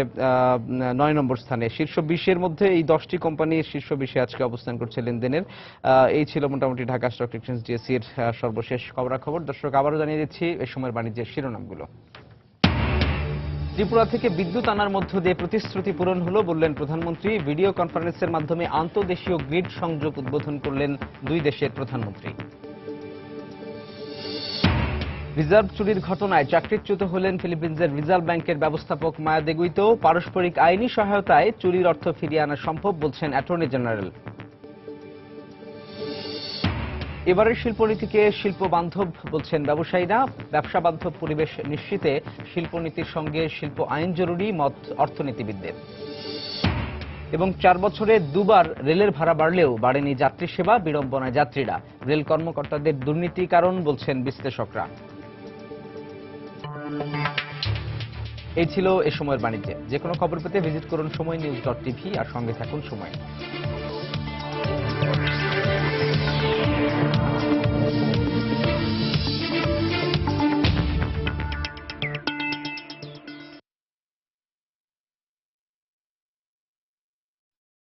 Speaker 1: 9 নম্বর স্থানে। শীর্ষ 20-এর মধ্যে এই 10টি কোম্পানি শীর্ষ 20-এ আজকে অবস্থান করছে লেনদেনের। এই ছিল মোটামুটি ঢাকা স্টক এক্সচেঞ্জ ডিএসসির সর্বশেষ খবরাখবর। দর্শক, আবারও জানিয়ে দিচ্ছি এই সময়ের বাণিজ্যের শিরোনামগুলো। ত্রিপুরা থেকে বিদ্যুৎ আনার মধ্য দিয়ে প্রতিশ্রুতি পূরণ হলো, বললেন প্রধানমন্ত্রী। ভিডিও কনফারেন্সের মাধ্যমে আন্তঃদেশীয় গ্রিড সংযোগ উদ্বোধন করলেন দুই দেশের প্রধানমন্ত্রী। রিজার্ভ চুরির ঘটনায় চাকরিচ্যুত হলেন ফিলিপিন্সের রিজার্ভ ব্যাংকের ব্যবস্থাপক মায়া দেগুইতো। পারস্পরিক আইনি সহায়তায় চুরির অর্থ ফিরিয়ে আনা সম্ভব, বলছেন অ্যাটর্নি জেনারেল। এবারের শিল্পনীতিকে শিল্প বান্ধব বলছেন ব্যবসায়ীরা। ব্যবসা বান্ধব পরিবেশ নিশ্চিতে শিল্পনীতির সঙ্গে শিল্প আইন জরুরি, মত অর্থনীতিবিদদের। এবং 4 বছরে 2বার রেলের ভাড়া বাড়লেও বাড়েনি যাত্রী সেবা, বিড়ম্বনায় যাত্রীরা। রেল কর্মকর্তাদের দুর্নীতি কারণ, বলছেন বিশ্লেষকরা। এই ছিল এ সময়ের বাণিজ্যে। যে কোনো খবর পেতে ভিজিট করুন সময় নিউজ.tv আর সঙ্গে থাকুন সময়।